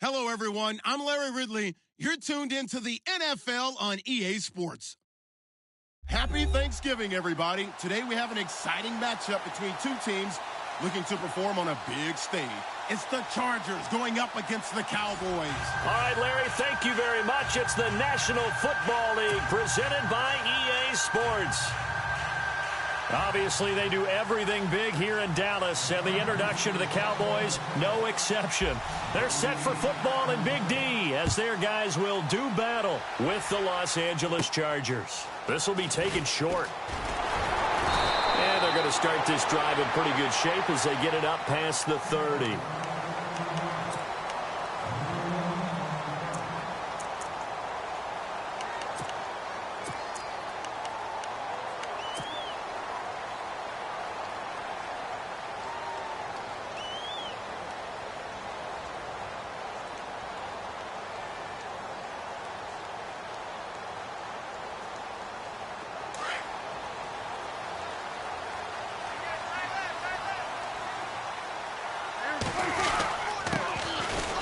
Hello, everyone. I'm Larry Ridley. You're tuned into the NFL on EA Sports. Happy Thanksgiving, everybody. Today we have an exciting matchup between two teams looking to perform on a big stage. It's the Chargers going up against the Cowboys. All right, Larry, thank you very much. It's the National Football League presented by EA Sports. Obviously, they do everything big here in Dallas, and the introduction to the Cowboys, no exception. They're set for football in Big D, as their guys will do battle with the Los Angeles Chargers. This will be taken short. And they're going to start this drive in pretty good shape as they get it up past the 30.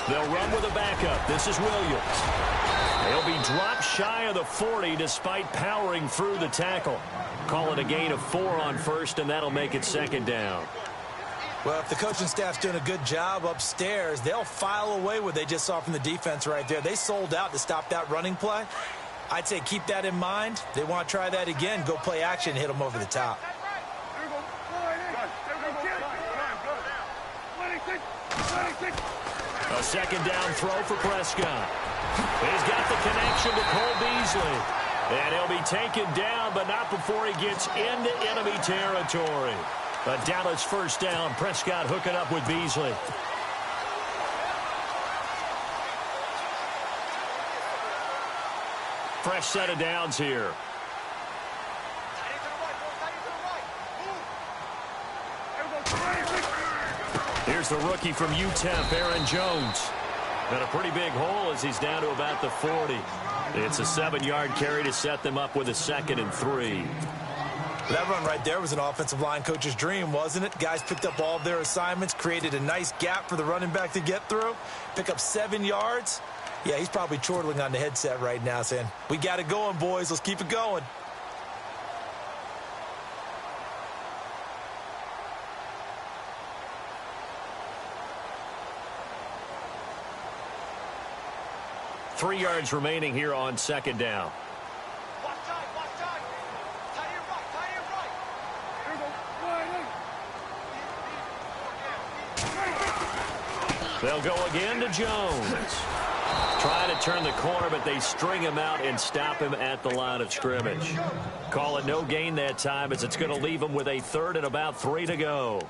They'll run with a backup. This is Williams. They'll be dropped shy of the 40 despite powering through the tackle. Call it a gain of 4 on first, and that'll make it second down. Well, if the coaching staff's doing a good job upstairs, they'll file away what they just saw from the defense right there. They sold out to stop that running play. I'd say keep that in mind. They want to try that again. Go play action, hit them over the top. A second down throw for Prescott. He's got the connection to Cole Beasley. And he'll be taken down, but not before he gets into enemy territory. A Dallas first down. Prescott hooking up with Beasley. Fresh set of downs here. Here's the rookie from UTEP, Aaron Jones. Got a pretty big hole as he's down to about the 40. It's a 7-yard carry to set them up with a 2nd and 3. That run right there was an offensive line coach's dream, wasn't it? Guys picked up all of their assignments, created a nice gap for the running back to get through, pick up 7 yards. Yeah, he's probably chortling on the headset right now saying, we got it going, boys. Let's keep it going. Three yards remaining here on second down. They'll go again to Jones. Trying to turn the corner, but they string him out and stop him at the line of scrimmage. Call it no gain that time, as it's going to leave him with a 3rd and about 3 to go.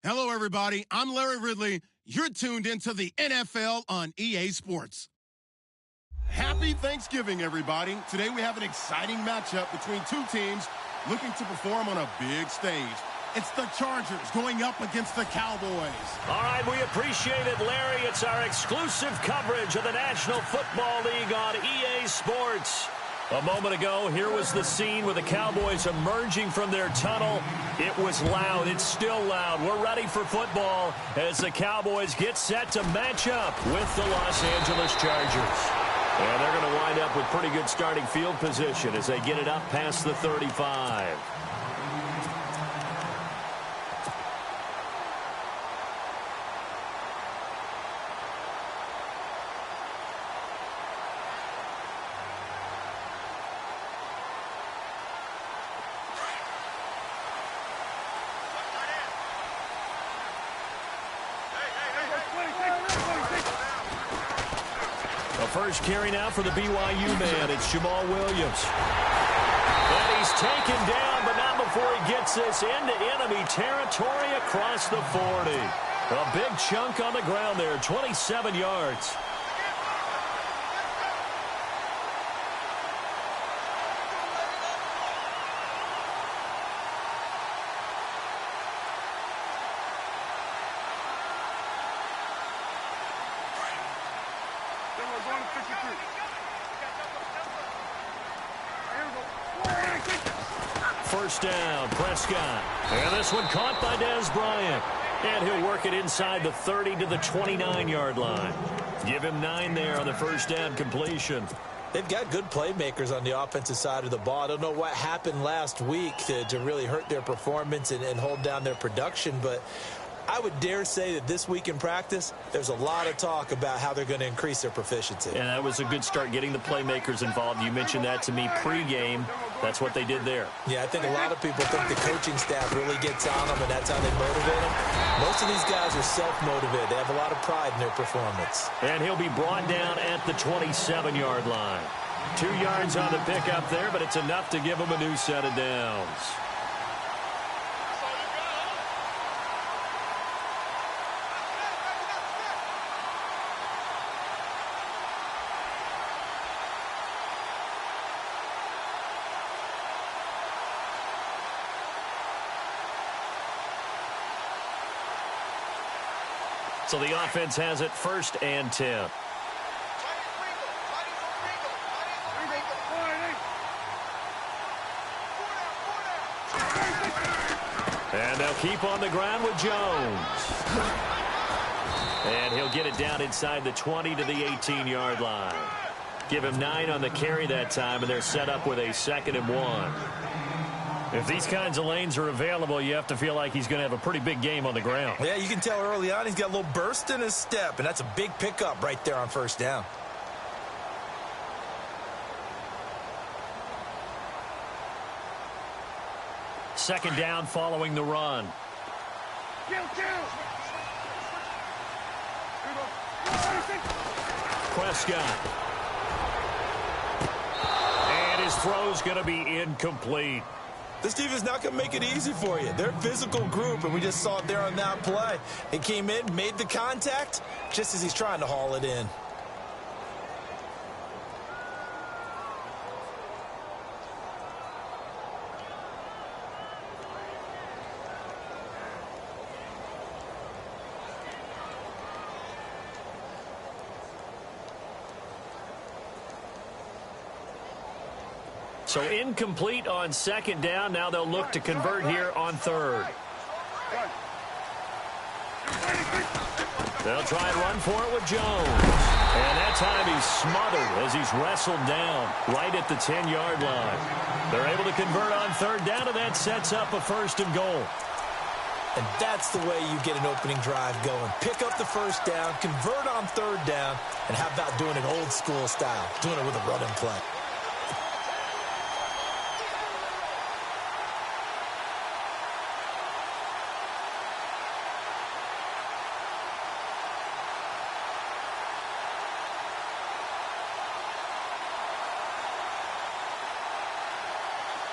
Hello, everybody. I'm Larry Ridley. You're tuned into the NFL on EA Sports. Happy Thanksgiving, everybody. Today we have an exciting matchup between two teams looking to perform on a big stage. It's the Chargers going up against the Cowboys. All right, we appreciate it, Larry. It's our exclusive coverage of the National Football League on EA Sports. A moment ago, here was the scene with the Cowboys emerging from their tunnel. It was loud. It's still loud. We're ready for football as the Cowboys get set to match up with the Los Angeles Chargers. And they're going to wind up with pretty good starting field position as they get it up past the 35. First carry now for the BYU man. It's Jamal Williams. And he's taken down, but not before he gets this into enemy territory across the 40. A big chunk on the ground there, 27 yards. First down, Prescott. And this one caught by Dez Bryant. And he'll work it inside the 30 to the 29-yard line. Give him 9 there on the first down completion. They've got good playmakers on the offensive side of the ball. I don't know what happened last week to really hurt their performance and hold down their production, but I would dare say that this week in practice, there's a lot of talk about how they're going to increase their proficiency. And that was a good start, getting the playmakers involved. You mentioned that to me pregame. That's what they did there. Yeah, I think a lot of people think the coaching staff really gets on them, and that's how they motivate them. Most of these guys are self-motivated. They have a lot of pride in their performance. And he'll be brought down at the 27-yard line. 2 yards on the pickup there, but it's enough to give him a new set of downs. So the offense has it 1st and 10. And they'll keep on the ground with Jones. And he'll get it down inside the 20 to the 18-yard line. Give him 9 on the carry that time, and they're set up with a 2nd and 1. If these kinds of lanes are available, you have to feel like he's going to have a pretty big game on the ground. Yeah, you can tell early on he's got a little burst in his step, and that's a big pickup right there on 1st down. Second down following the run. Prescott. And his throw's going to be incomplete. This team is not going to make it easy for you. They're a physical group, and we just saw it there on that play. He came in, made the contact, just as he's trying to haul it in. So incomplete on 2nd down. Now they'll look to convert here on 3rd. They'll try and run for it with Jones. And that time he's smothered as he's wrestled down right at the 10-yard line. They're able to convert on 3rd down, and that sets up a 1st and goal. And that's the way you get an opening drive going. Pick up the 1st down, convert on 3rd down, and how about doing it old school style, doing it with a running play.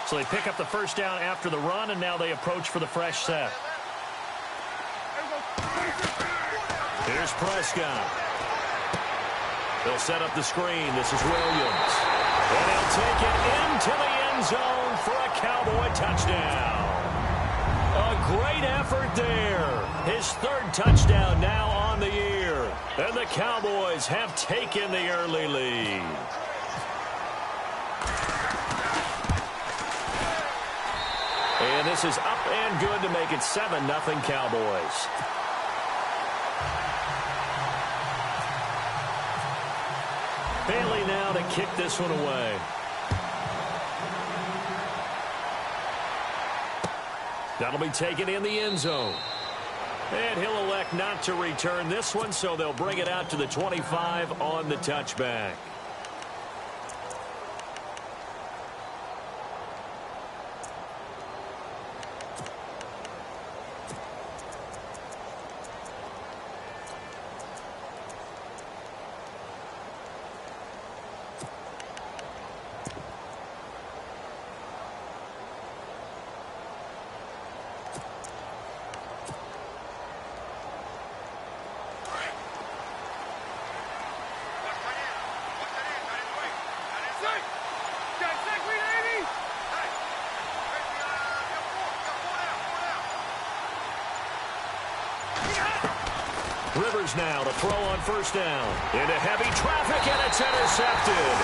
So they pick up the 1st down after the run, and now they approach for the fresh set. Here's Prescott. They'll set up the screen. This is Williams. And he'll take it into the end zone for a Cowboy touchdown. A great effort there. His third touchdown now on the year. And the Cowboys have taken the early lead. And this is up and good to make it 7-0 Cowboys. Bailey now to kick this one away. That'll be taken in the end zone. And he'll elect not to return this one, so they'll bring it out to the 25 on the touchback. Rivers now to throw on first down. Into heavy traffic, and it's intercepted.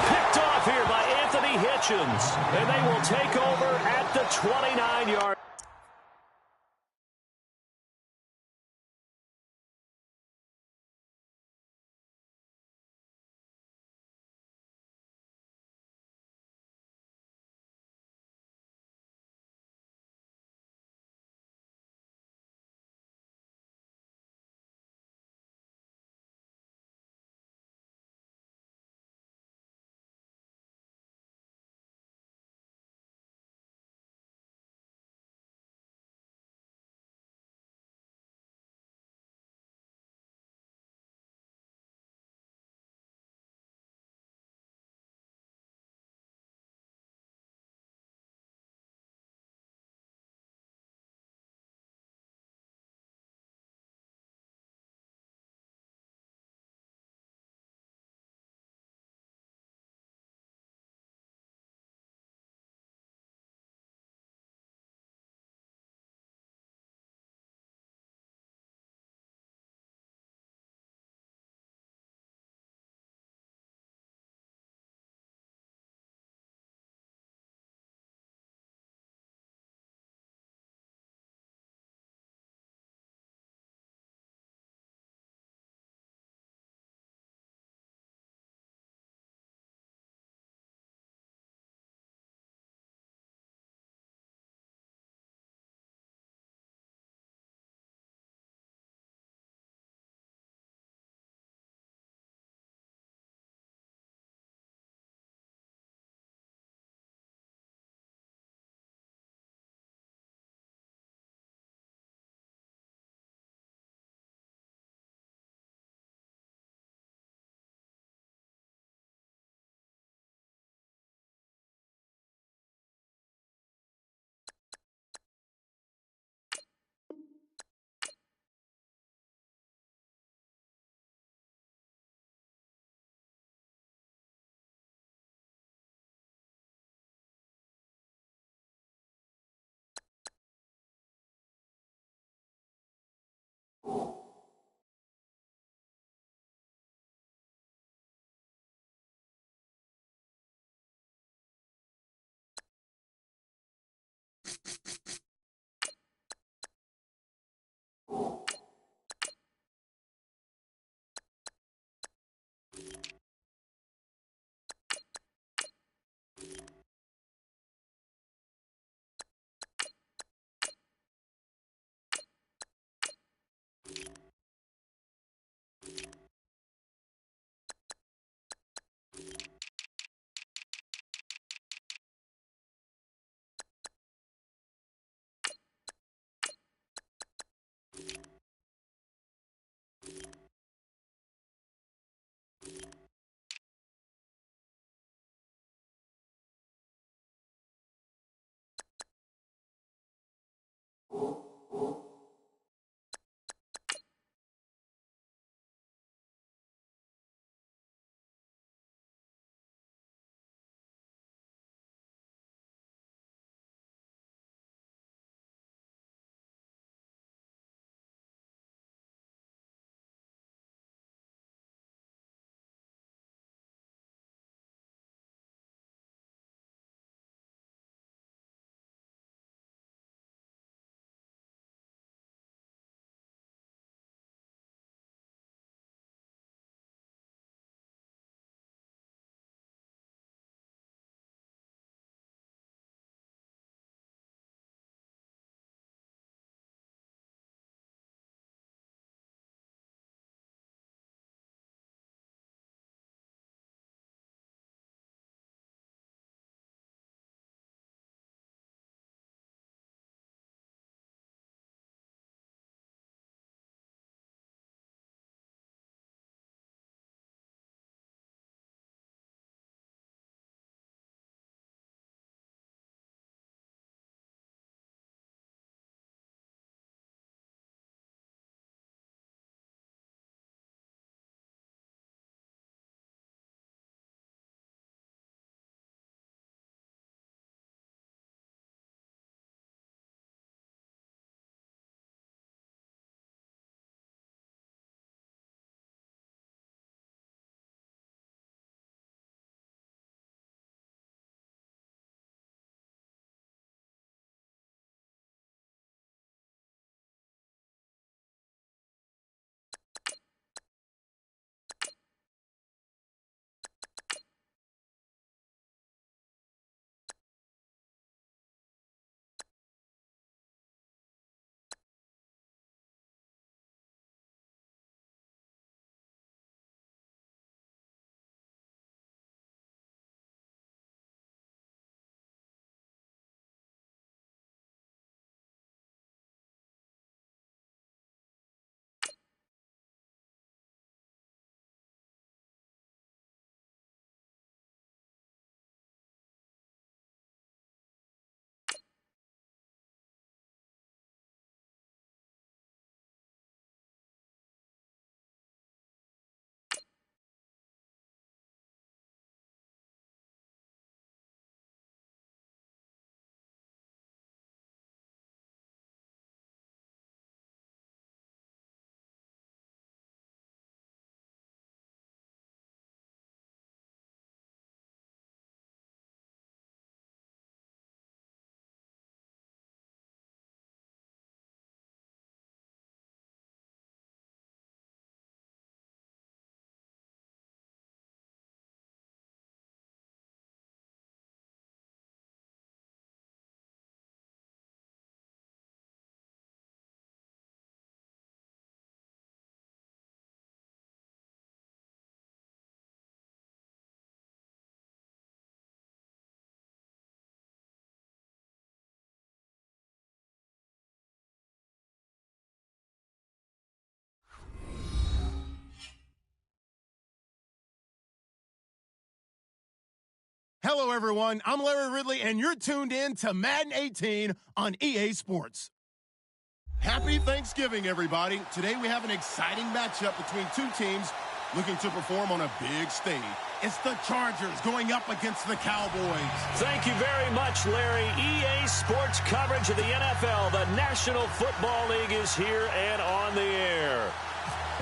Picked off here by Anthony Hitchens. And they will take over at the 29-yard Hello, everyone. I'm Larry Ridley, and you're tuned in to Madden 18 on EA Sports. Happy Thanksgiving, everybody. Today we have an exciting matchup between two teams looking to perform on a big stage. It's the Chargers going up against the Cowboys. Thank you very much, Larry. EA Sports coverage of the NFL. The National Football League is here and on the air.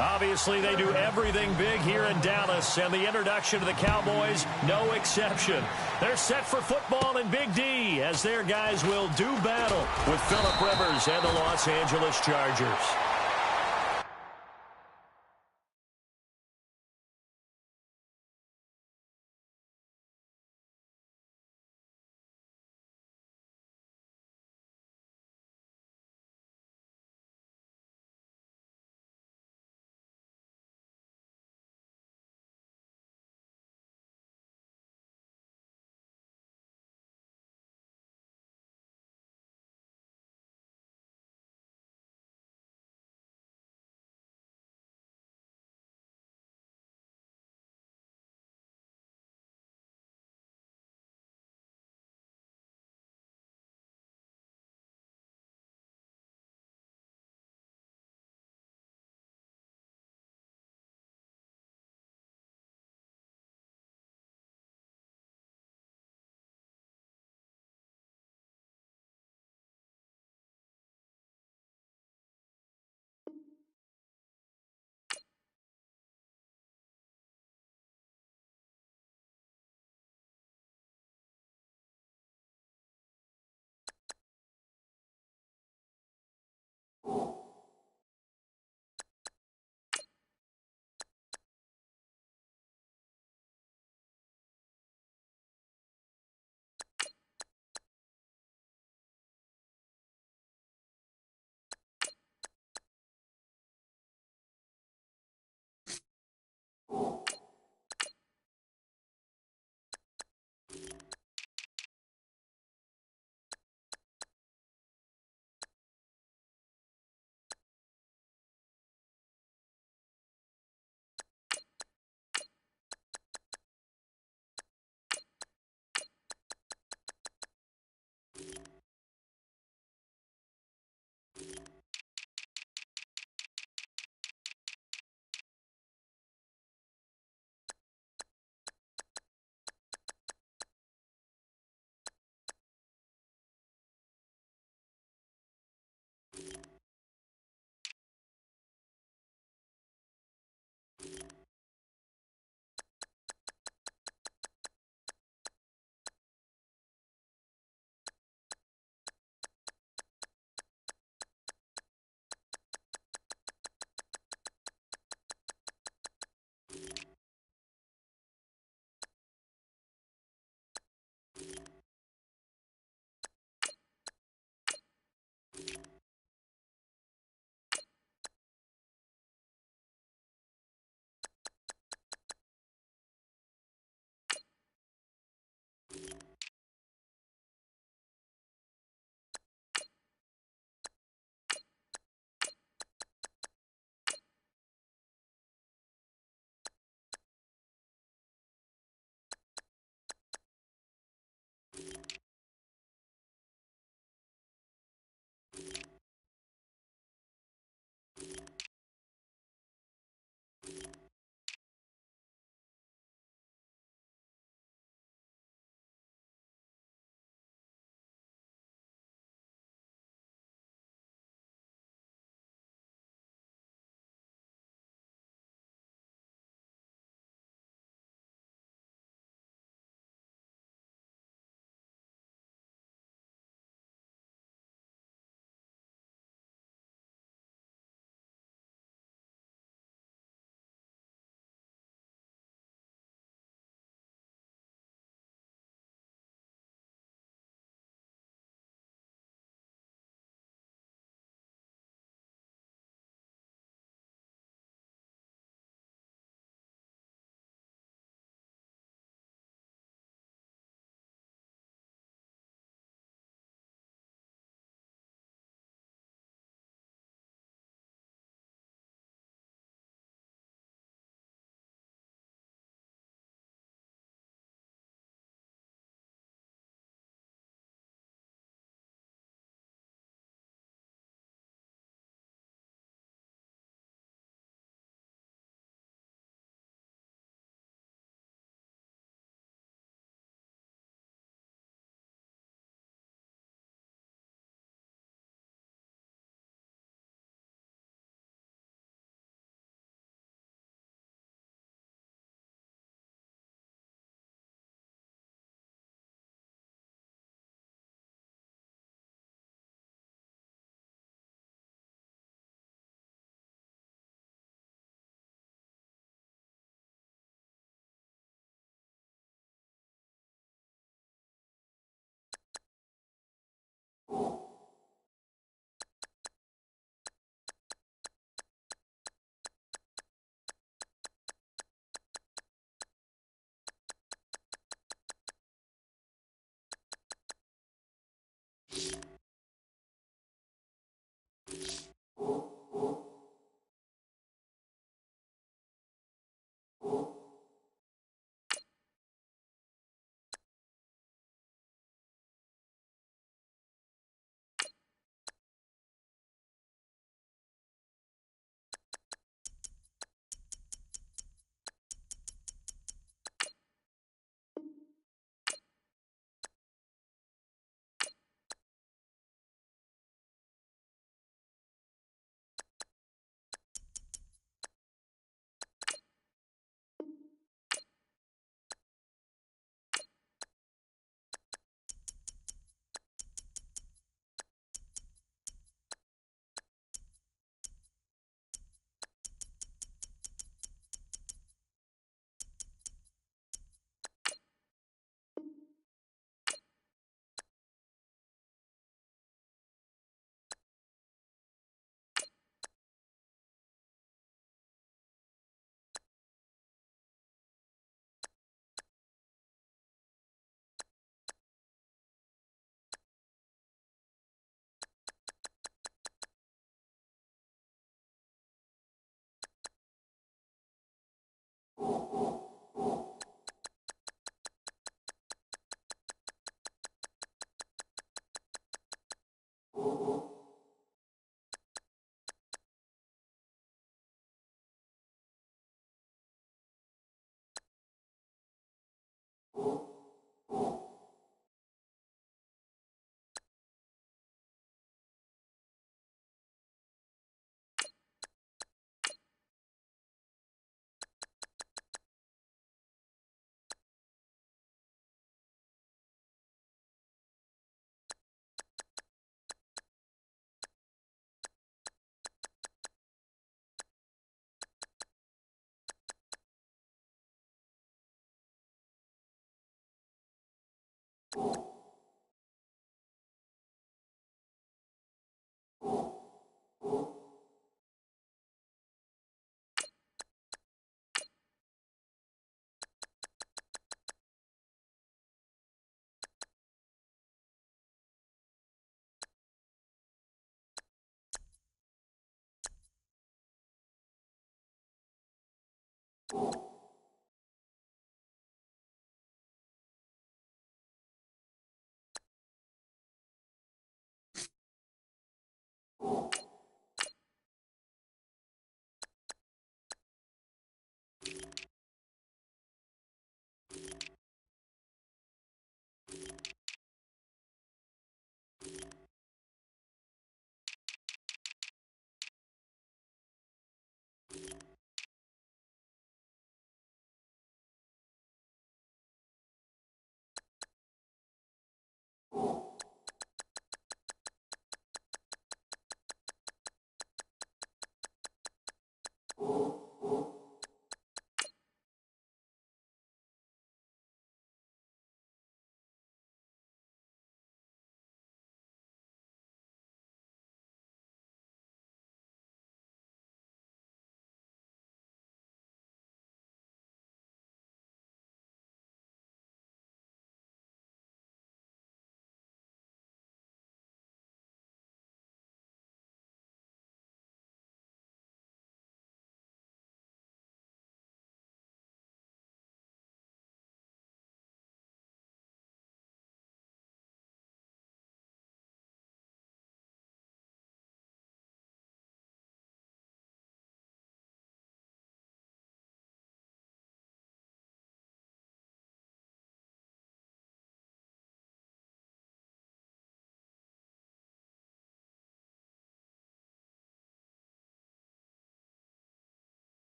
Obviously, they do everything big here in Dallas, and the introduction to the Cowboys, no exception. They're set for football in Big D as their guys will do battle with Phillip Rivers and the Los Angeles Chargers.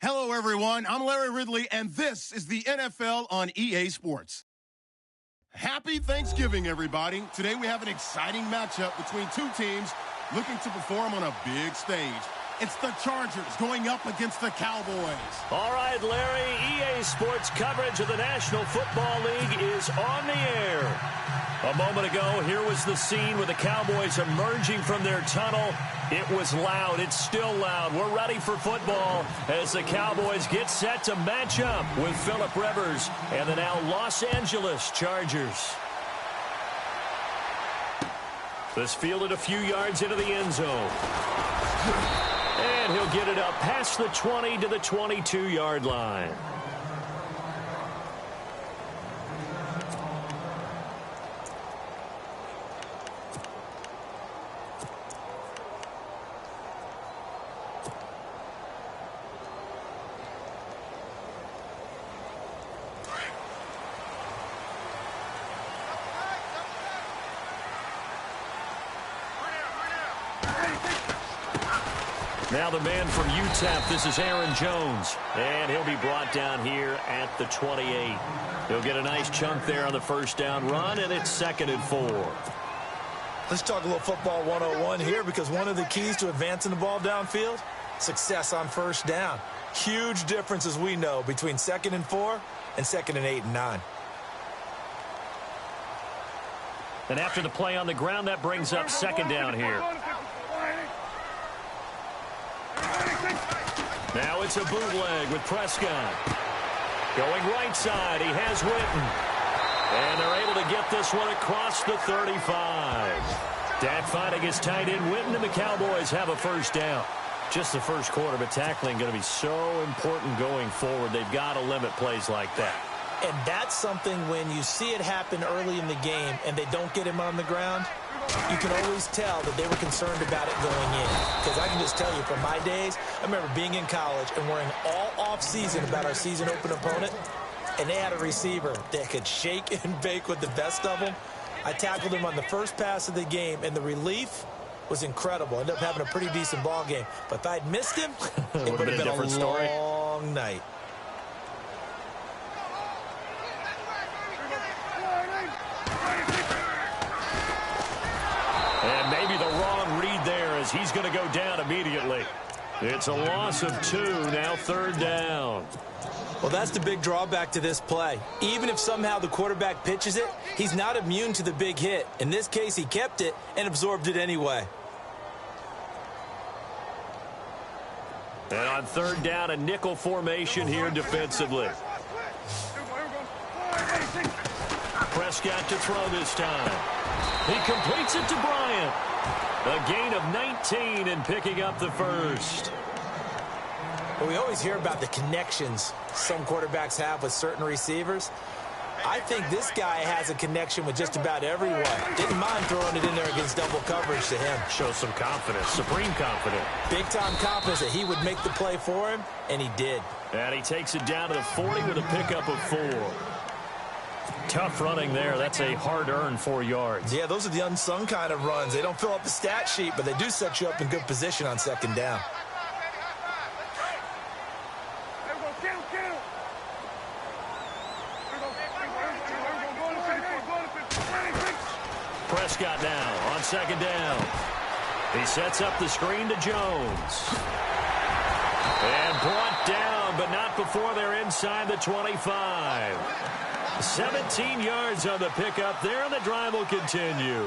Hello, everyone. I'm Larry Ridley, and this is the NFL on EA Sports. Happy Thanksgiving, everybody. Today we have an exciting matchup between two teams looking to perform on a big stage. It's the Chargers going up against the Cowboys. All right, Larry, EA Sports coverage of the National Football League is on the air. A moment ago, here was the scene with the Cowboys emerging from their tunnel. It was loud. It's still loud. We're ready for football as the Cowboys get set to match up with Phillip Rivers and the now Los Angeles Chargers. This fielded a few yards into the end zone. And he'll get it up past the 20 to the 22-yard line. Now the man from UTEP, this is Aaron Jones. And he'll be brought down here at the 28. He'll get a nice chunk there on the first down run, and it's 2nd and 4. Let's talk a little football 101 here, because one of the keys to advancing the ball downfield, success on first down. Huge difference, as we know, between 2nd and 4 and 2nd and 8 and 9. And after the play on the ground, that brings up 2nd down here. Now it's a bootleg with Prescott. Going right side, he has Witten. And they're able to get this one across the 35. Dak finding his tight end Witten, and the Cowboys have a first down. Just the first quarter, but tackling going to be so important going forward. They've got to limit plays like that. And that's something when you see it happen early in the game and they don't get him on the ground, you can always tell that they were concerned about it going in. Because I can just tell you, from my days, I remember being in college and worrying all off-season about our season open opponent, and they had a receiver that could shake and bake with the best of them. I tackled him on the first pass of the game, and the relief was incredible. Ended up having a pretty decent ball game. But if I'd missed him, it would have been a long night. And maybe the wrong read there, as he's going to go down immediately. It's a loss of 2, now 3rd down. Well, that's the big drawback to this play. Even if somehow the quarterback pitches it, he's not immune to the big hit. In this case, he kept it and absorbed it anyway. And on 3rd down, a nickel formation here defensively. Prescott to throw this time. He completes it to Bryant. A gain of 19 and picking up the first. Well, we always hear about the connections some quarterbacks have with certain receivers. I think this guy has a connection with just about everyone. Didn't mind throwing it in there against double coverage to him. Shows some confidence, supreme confidence. Big-time confidence that he would make the play for him, and he did. And he takes it down to the 40 with a pickup of 4. Tough running there. That's a hard-earned 4 yards. Yeah, those are the unsung kind of runs. They don't fill up the stat sheet, but they do set you up in good position on 2nd down. Prescott now on 2nd down. He sets up the screen to Jones. And brought down, but not before they're inside the 25. 17 yards on the pickup there, and the drive will continue.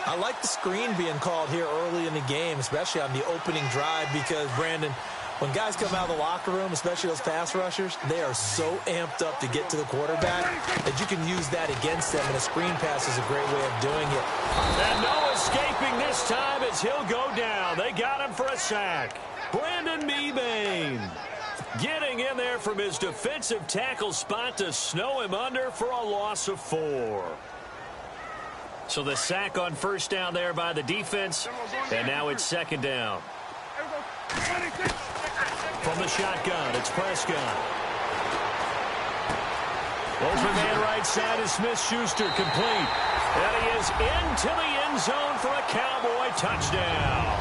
I like the screen being called here early in the game, especially on the opening drive, because, Brandon, when guys come out of the locker room, especially those pass rushers, they are so amped up to get to the quarterback that you can use that against them, and a screen pass is a great way of doing it. And no escaping this time as he'll go down. They got him for a sack. Brandon Mebane getting in there from his defensive tackle spot to snow him under for a loss of 4. So the sack on first down there by the defense, and now it's 2nd down. From the shotgun, it's Prescott. Open man right side is Smith-Schuster, complete. And he is into the end zone for a Cowboy touchdown.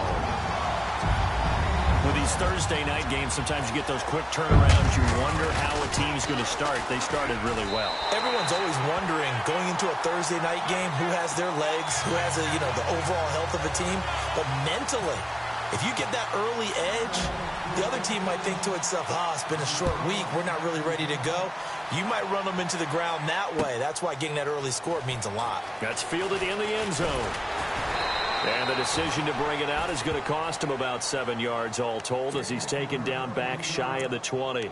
With these Thursday night games, sometimes you get those quick turnarounds. You wonder how a team's going to start. They started really well. Everyone's always wondering, going into a Thursday night game, who has their legs, who has the overall health of a team. But mentally, if you get that early edge, the other team might think to itself, it's been a short week, we're not really ready to go. You might run them into the ground that way. That's why getting that early score means a lot. That's fielded in the end zone. And the decision to bring it out is going to cost him about 7 yards all told, as he's taken down back shy of the 20.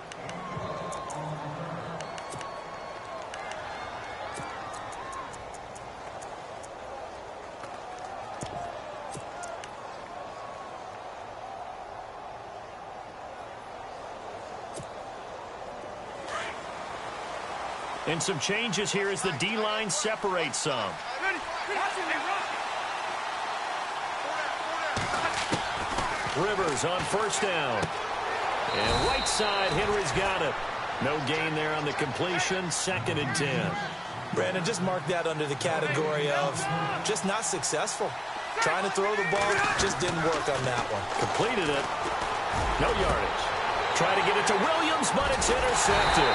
And some changes here as the D-line separates some. Rivers on first down. And right side, Henry's got it. No gain there on the completion, 2nd and 10. Brandon, just mark that under the category of just not successful. Trying to throw the ball, just didn't work on that one. Completed it. No yardage. Try to get it to Williams, but it's intercepted.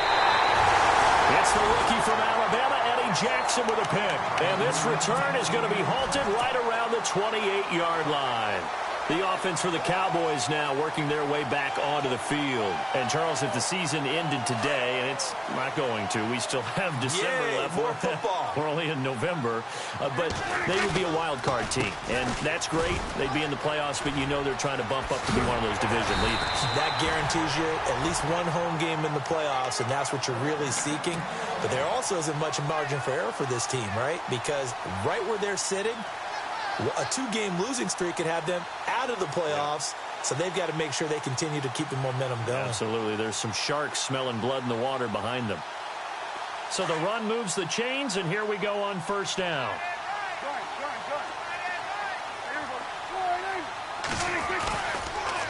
It's the rookie from Alabama, Eddie Jackson, with a pick. And this return is going to be halted right around the 28-yard line. The offense for the Cowboys now working their way back onto the field. And, Charles, if the season ended today, and it's not going to, we still have December left. More football. We're only in November. But they would be a wild card team. And that's great. They'd be in the playoffs, but you know they're trying to bump up to be one of those division leaders. That guarantees you at least one home game in the playoffs, and that's what you're really seeking. But there also isn't much margin for error for this team, right? Because right where they're sitting, a two-game losing streak could have them out of the playoffs, so they've got to make sure they continue to keep the momentum going. Absolutely. There's some sharks smelling blood in the water behind them. So the run moves the chains, and here we go on first down.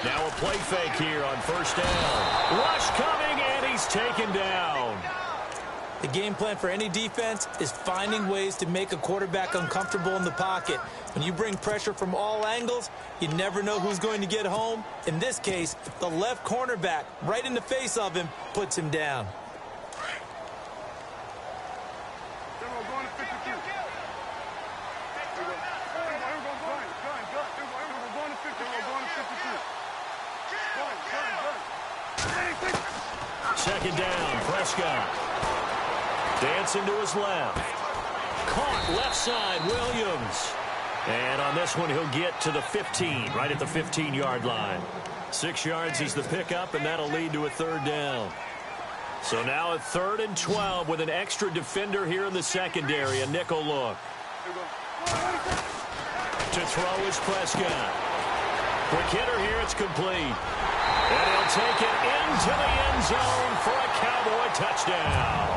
Now a play fake here on first down. Rush coming, and he's taken down. The game plan for any defense is finding ways to make a quarterback uncomfortable in the pocket. When you bring pressure from all angles, you never know who's going to get home. In this case, the left cornerback, right in the face of him, puts him down. Second down, Prescott. Dancing to his left. Caught left side, Williams. And on this one, he'll get to the 15, right at the 15-yard line. 6 yards is the pickup, and that'll lead to a third down. So now a 3rd and 12 with an extra defender here in the secondary, a nickel look. To throw is Prescott. Quick hitter here, it's complete. And he'll take it into the end zone for a Cowboy touchdown.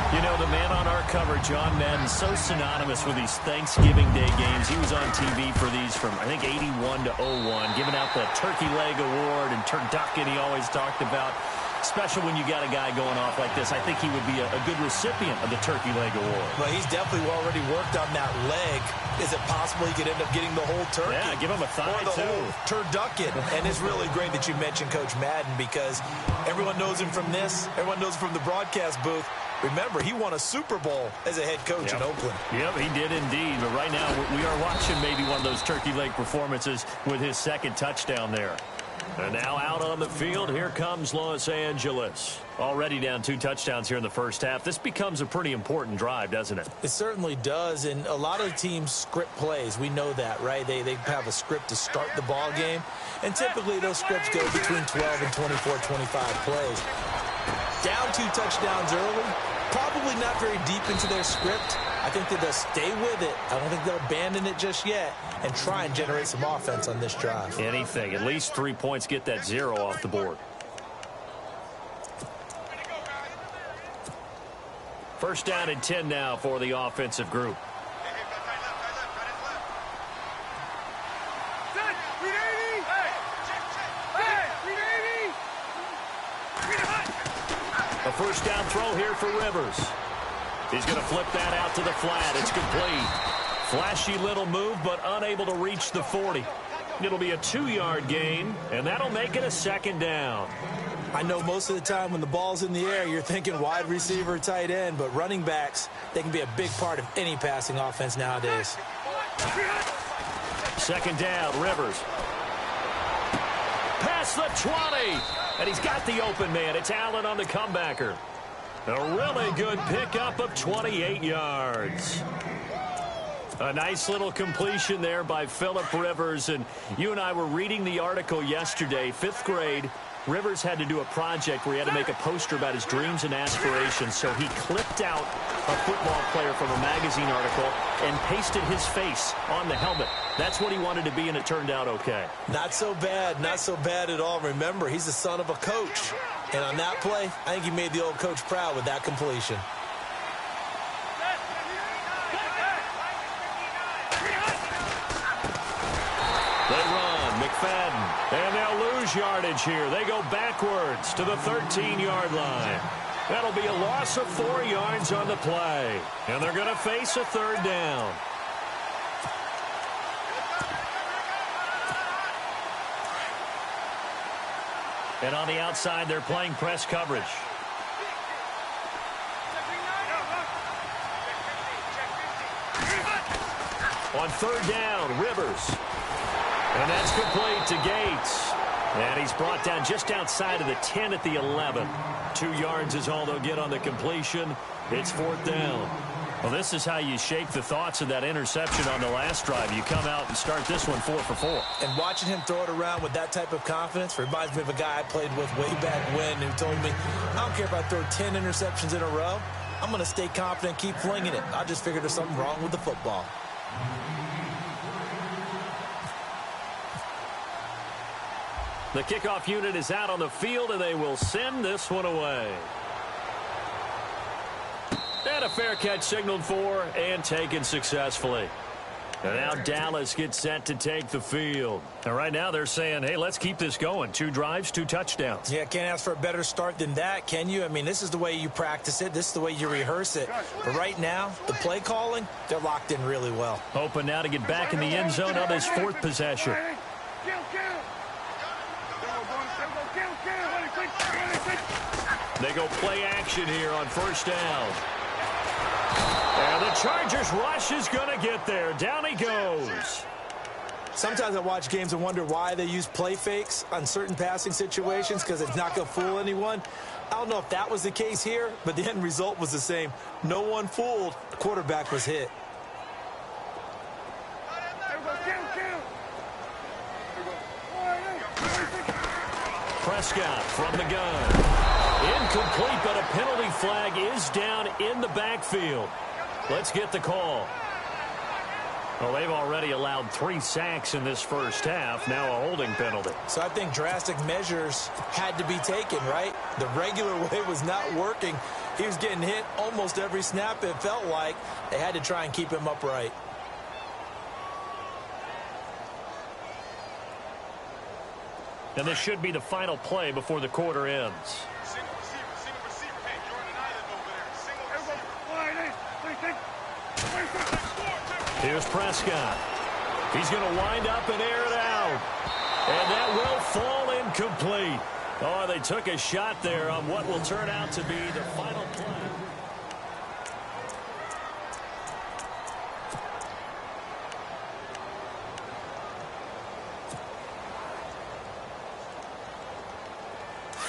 You know, the man on our cover, John Madden, so synonymous with these Thanksgiving Day games. He was on TV for these from, I think, 81 to 01, giving out the Turkey Leg Award and turducken he always talked about. Special when you got a guy going off like this. I think he would be a good recipient of the Turkey Leg Award. Well, he's definitely already worked on that leg. Is it possible he could end up getting the whole turkey? Yeah, give him a thigh, or the too. whole turducken. And it's really great that you mentioned Coach Madden, because everyone knows him from this. Everyone knows him from the broadcast booth. Remember, he won a Super Bowl as a head coach in Oakland. Yep, he did indeed. But right now, we are watching maybe one of those turkey leg performances with his second touchdown there. And now out on the field, here comes Los Angeles. Already down 2 touchdowns here in the first half. This becomes a pretty important drive, doesn't it? It certainly does, and a lot of teams script plays. We know that, right? They have a script to start the ball game, and typically those scripts go between 12 and 24, 25 plays. Down 2 touchdowns early, probably not very deep into their script. I think that they'll stay with it. I don't think they'll abandon it just yet and try and generate some offense on this drive. Anything. At least 3 points, get that 0 off the board. First down and 10 now for the offensive group. A first down throw here for Rivers. He's going to flip that out to the flat. It's complete. Flashy little move, but unable to reach the 40. It'll be a 2-yard gain, and that'll make it a second down. I know most of the time when the ball's in the air, you're thinking wide receiver, tight end, but running backs, they can be a big part of any passing offense nowadays. Second down, Rivers. Past the 20, and he's got the open man. It's Allen on the comebacker. A really good pickup of 28 yards. A nice little completion there by Phillip Rivers. And you and I were reading the article yesterday, 5th grade. Rivers had to do a project where he had to make a poster about his dreams and aspirations. So he clipped out a football player from a magazine article and pasted his face on the helmet. That's what he wanted to be, and it turned out okay. Not so bad. Not so bad at all. Remember, he's the son of a coach. And on that play, I think he made the old coach proud with that completion. They run, McFadden, and they'll lose yardage here. They go backwards to the 13-yard line. That'll be a loss of 4 yards on the play. And they're going to face a third down. And on the outside, they're playing press coverage. On third down, Rivers. And that's complete to Gates. And he's brought down just outside of the 10 at the 11. 2 yards is all they'll get on the completion. It's fourth down. Well, this is how you shake the thoughts of that interception on the last drive. You come out and start this one 4 for 4. And watching him throw it around with that type of confidence reminds me of a guy I played with way back when who told me, I don't care if I throw 10 interceptions in a row. I'm going to stay confident, keep flinging it. I just figured there's something wrong with the football. The kickoff unit is out on the field, and they will send this one away. And a fair catch signaled for and taken successfully. And now Dallas gets set to take the field. And right now they're saying, hey, let's keep this going. 2 drives, 2 touchdowns. Yeah, can't ask for a better start than that, can you? I mean, this is the way you practice it. This is the way you rehearse it. But right now, the play calling, they're locked in really well. Hoping now to get back in the end zone on his 4th possession. They go play action here on first down. And the Chargers rush is going to get there. Down he goes. Sometimes I watch games and wonder why they use play fakes on certain passing situations because it's not going to fool anyone. I don't know if that was the case here, but the end result was the same. No one fooled. The quarterback was hit. Prescott from the gun. Incomplete, but a penalty flag is down in the backfield. Let's get the call. Well, they've already allowed 3 sacks in this first half. Now a holding penalty. So I think drastic measures had to be taken, right? The regular way was not working. He was getting hit almost every snap, it felt like. They had to try and keep him upright. And this should be the final play before the quarter ends. Here's Prescott. He's going to wind up and air it out. And that will fall incomplete. Oh, they took a shot there on what will turn out to be the final play.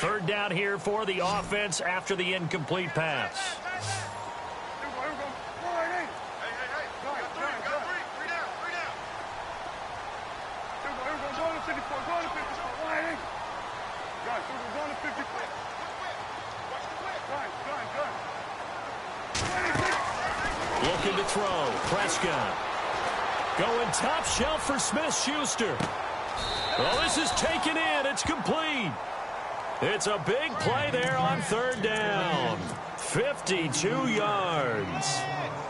Third down here for the offense after the incomplete pass. Looking to throw. Prescott. Going top shelf for Smith-Schuster. Well, this is taken in. It's complete. It's a big play there on third down. 52 yards.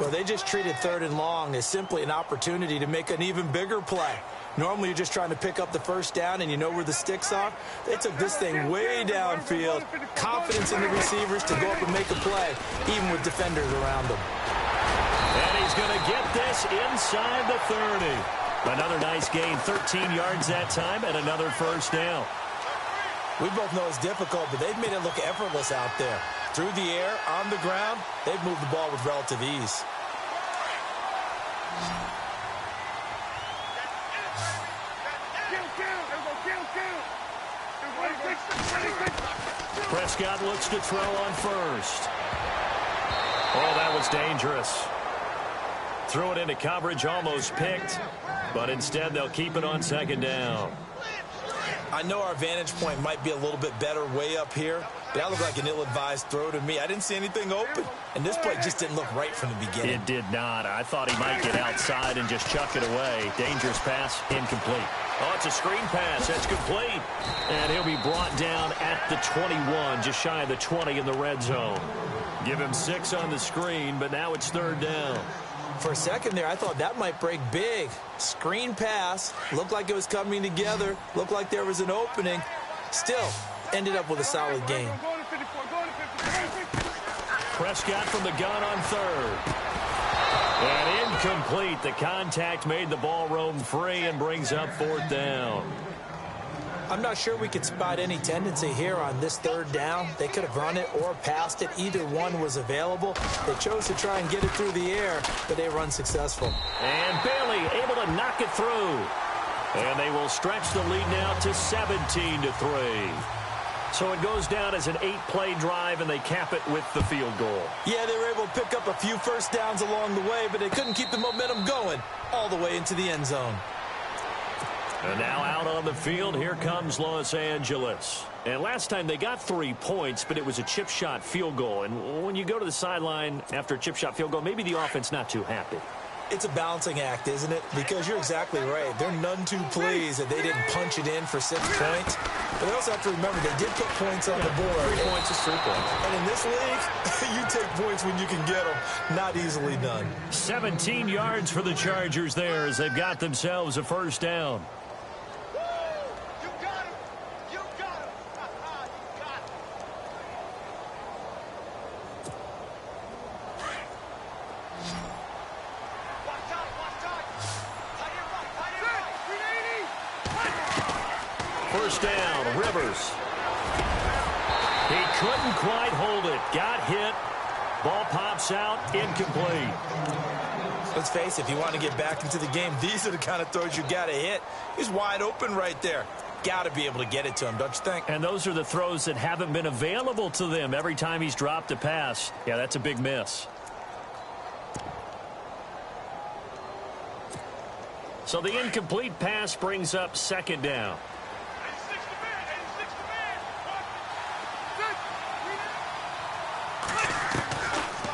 Well, they just treated third and long as simply an opportunity to make an even bigger play. Normally, you're just trying to pick up the first down and you know where the sticks are. They took this thing way downfield. Confidence in the receivers to go up and make a play, even with defenders around them. And he's going to get this inside the 30. Another nice gain, 13 yards that time, and another first down. We both know it's difficult, but they've made it look effortless out there. Through the air, on the ground, they've moved the ball with relative ease. Prescott looks to throw on first. Oh, that was dangerous. Threw it into coverage, almost picked, but instead they'll keep it on second down. I know our vantage point might be a little bit better way up here, but that looked like an ill-advised throw to me. I didn't see anything open, and this play just didn't look right from the beginning. It did not. I thought he might get outside and just chuck it away. Dangerous pass, incomplete. Oh, it's a screen pass. That's complete. And he'll be brought down at the 21, just shy of the 20 in the red zone. Give him 6 on the screen, but now it's third down. For a second there, I thought that might break big. Screen pass. Looked like it was coming together. Looked like there was an opening. Still, ended up with a solid game. Prescott from the gun on third. And incomplete. The contact made the ball roam free and brings up fourth down. I'm not sure we could spot any tendency here on this third down. They could have run it or passed it. Either one was available. They chose to try and get it through the air, but they were unsuccessful. And Bailey able to knock it through. And they will stretch the lead now to 17-3. So it goes down as an 8-play drive, and they cap it with the field goal. Yeah, they were able to pick up a few first downs along the way, but they couldn't keep the momentum going all the way into the end zone. And now out on the field, here comes Los Angeles. And last time they got 3 points, but it was a chip shot field goal. And when you go to the sideline after a chip shot field goal, maybe the offense not too happy. It's a balancing act, isn't it? Because you're exactly right. They're none too pleased that they didn't punch it in for 6 points. But they also have to remember they did put points on the board. 3 points is 3 points. And in this league, you take points when you can get them. Not easily done. 17 yards for the Chargers there as they've got themselves a first down. First down, Rivers. He couldn't quite hold it. Got hit. Ball pops out, incomplete. Let's face it, if you want to get back into the game, these are the kind of throws you got to hit. He's wide open right there. Got to be able to get it to him, don't you think? And those are the throws that haven't been available to them every time he's dropped a pass. Yeah, that's a big miss. So the incomplete pass brings up second down.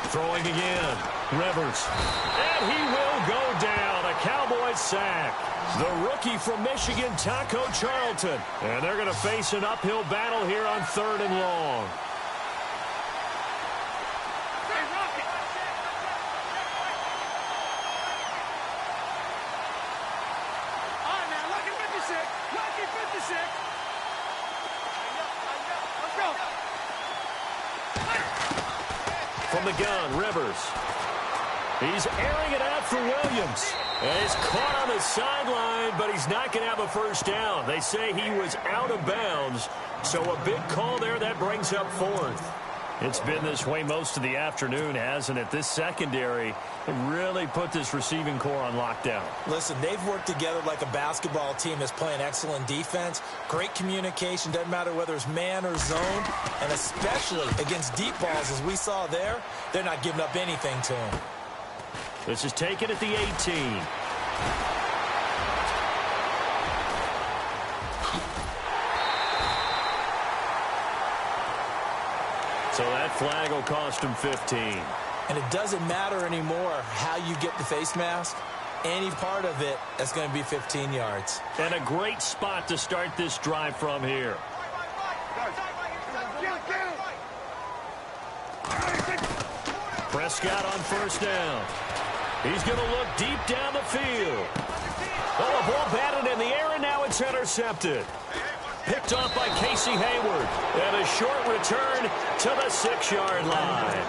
Throwing again. Rivers. And he will go down. A Cowboys sack. The rookie from Michigan, Taco Charlton. And they're going to face an uphill battle here on 3rd and long. From the gun, Rivers. He's airing it out for Williams. And he's caught on the sideline, but he's not going to have a first down. They say he was out of bounds. So a big call there that brings up 4th. It's been this way most of the afternoon, hasn't it? This secondary really put this receiving core on lockdown. Listen, they've worked together like a basketball team that's playing excellent defense. Great communication, doesn't matter whether it's man or zone. And especially against deep balls, as we saw there, they're not giving up anything to him. This is taken at the 18. So that flag will cost him 15. And it doesn't matter anymore how you get the face mask. Any part of it, that's going to be 15 yards. And a great spot to start this drive from here. Prescott on first down. He's going to look deep down the field. Oh, the ball batted in the air, and now it's intercepted. Picked off by Casey Hayward. And a short return to the 6-yard line.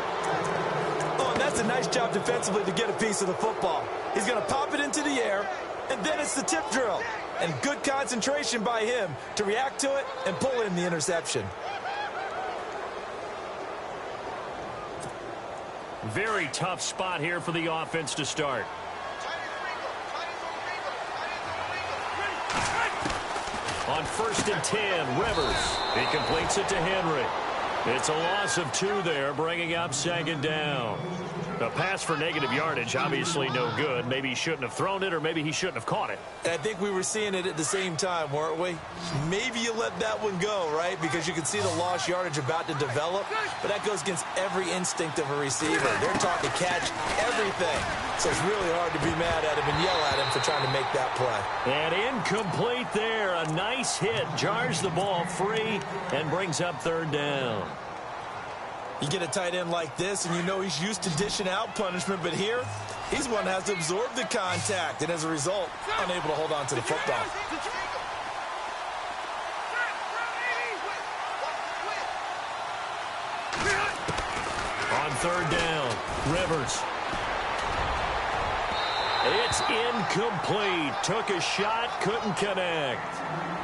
Oh, and that's a nice job defensively to get a piece of the football. He's going to pop it into the air, and then it's the tip drill. And good concentration by him to react to it and pull in the interception. Very tough spot here for the offense to start. On 1st and 10, Rivers. He completes it to Henry. It's a loss of 2 there, bringing up 2nd down. A pass for negative yardage, obviously no good. Maybe he shouldn't have thrown it, or maybe he shouldn't have caught it. I think we were seeing it at the same time, weren't we? Maybe you let that one go, right? Because you can see the lost yardage about to develop. But that goes against every instinct of a receiver. They're taught to catch everything. So it's really hard to be mad at him and yell at him for trying to make that play. And incomplete there. A nice hit. Jars the ball free and brings up 3rd down. You get a tight end like this, and you know he's used to dishing out punishment, but here, he's one that has to absorb the contact, and as a result, unable to hold on to the football. On 3rd down, Rivers. It's incomplete. Took a shot, couldn't connect.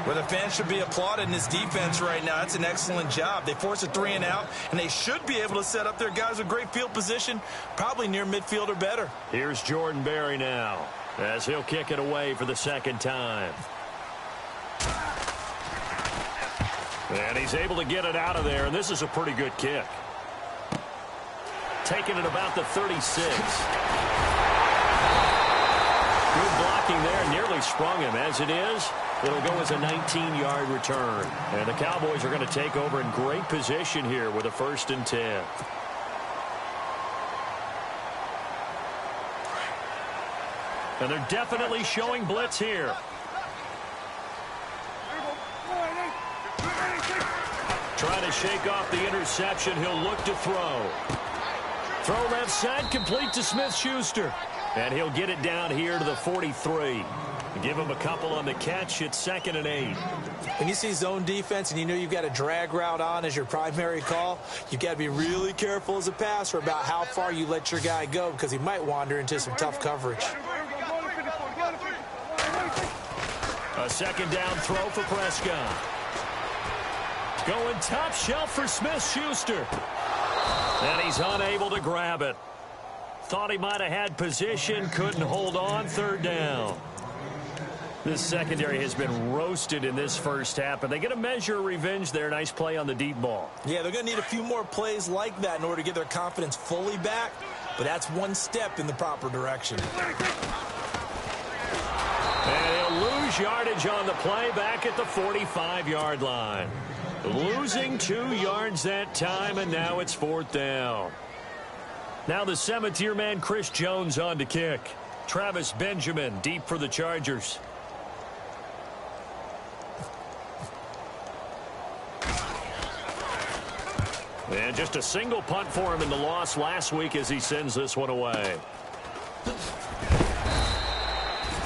Well, the fans should be applauding this defense right now. That's an excellent job. They force a 3-and-out, and they should be able to set up their guys with great field position, probably near midfield or better. Here's Jordan Berry now, as he'll kick it away for the second time. And he's able to get it out of there, and this is a pretty good kick. Taking it about the 36. Good blocking there, nearly sprung him. As it is, it'll go as a 19-yard return. And the Cowboys are going to take over in great position here with a 1st and 10. And they're definitely showing blitz here. Trying to shake off the interception. He'll look to throw. Throw left side, complete to Smith-Schuster. And he'll get it down here to the 43. Give him a couple on the catch. It's 2nd and 8. When you see zone defense and you know you've got a drag route on as your primary call, you've got to be really careful as a passer about how far you let your guy go because he might wander into some tough coverage. A 2nd down throw for Prescott. Going top shelf for Smith-Schuster. And he's unable to grab it. Thought he might have had position, couldn't hold on. 3rd down. This secondary has been roasted in this first half, but they get a measure of revenge there. Nice play on the deep ball. Yeah, they're going to need a few more plays like that in order to get their confidence fully back, but that's one step in the proper direction. And he'll lose yardage on the play back at the 45-yard line. Losing 2 yards that time, and now it's 4th down. Now the 7th-year man, Chris Jones, on to kick. Travis Benjamin deep for the Chargers. And just a single punt for him in the loss last week as he sends this one away.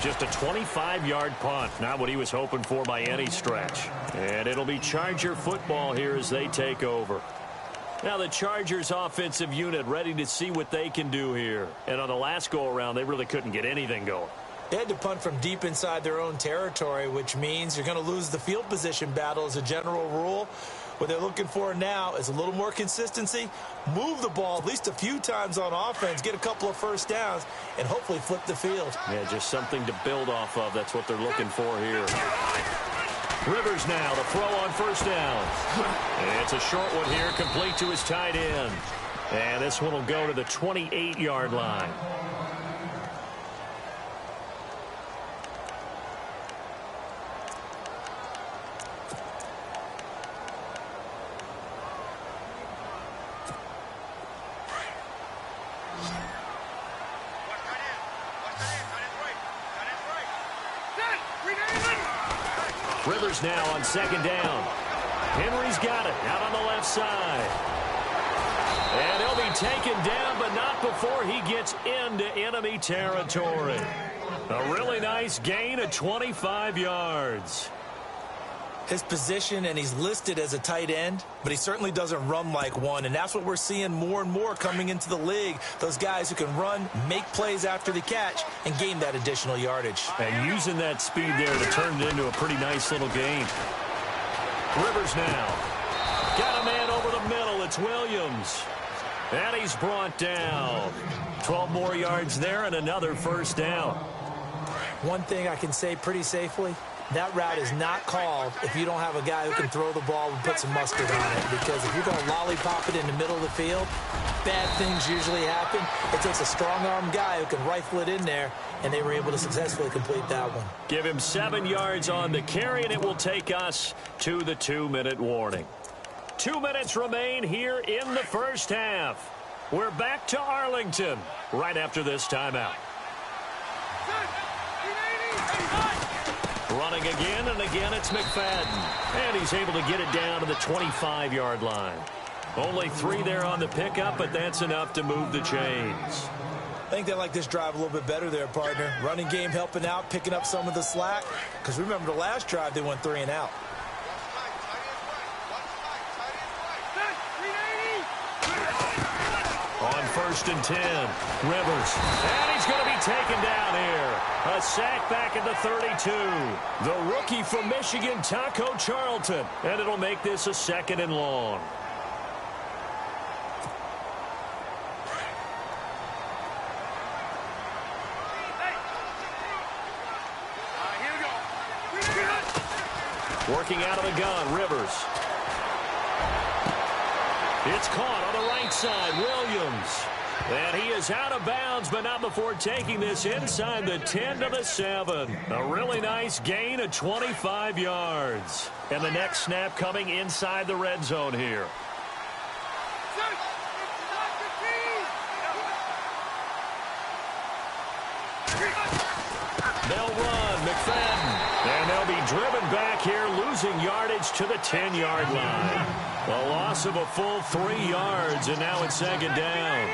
Just a 25-yard punt. Not what he was hoping for by any stretch. And it'll be Charger football here as they take over. Now the Chargers offensive unit ready to see what they can do here. And on the last go-around, they really couldn't get anything going. They had to punt from deep inside their own territory, which means you're going to lose the field position battle as a general rule. What they're looking for now is a little more consistency, move the ball at least a few times on offense, get a couple of 1st downs, and hopefully flip the field. Yeah, just something to build off of. That's what they're looking for here. Rivers now, the throw on 1st down. And it's a short one here, complete to his tight end. And this one will go to the 28-yard line. Rivers now on 2nd down. Henry's got it out on the left side. And he'll be taken down, but not before he gets into enemy territory. A really nice gain of 25 yards. His position, and he's listed as a tight end, but he certainly doesn't run like one, and that's what we're seeing more and more coming into the league. Those guys who can run, make plays after the catch, and gain that additional yardage. And using that speed there to turn it into a pretty nice little gain. Rivers now. Got a man over the middle. It's Williams. And he's brought down. 12 more yards there and another 1st down. One thing I can say pretty safely, that route is not called if you don't have a guy who can throw the ball and put some mustard on it. Because if you're going to lollipop it in the middle of the field, bad things usually happen. It takes a strong-arm guy who can rifle it in there, and they were able to successfully complete that one. Give him 7 yards on the carry, and it will take us to the 2-minute warning. 2 minutes remain here in the first half. We're back to Arlington right after this timeout. Running again, and again it's McFadden. And he's able to get it down to the 25-yard line. Only 3 there on the pickup, but that's enough to move the chains. I think they like this drive a little bit better there, partner. Running game helping out, picking up some of the slack. Because remember, the last drive, they went 3 and out. On 1st and 10. Rivers. And he's going to be taken down here. A sack back at the 32. The rookie from Michigan, Taco Charlton. And it'll make this a 2nd and long. Working out of the gun, Rivers. It's caught on the right side, Williams. And he is out of bounds, but not before taking this inside the 10 to the 7. A really nice gain of 25 yards. And the next snap coming inside the red zone here. They'll run, McFadden. And they'll be driven back here, losing yardage to the 10-yard line. A loss of a full 3 yards, and now it's 2nd down.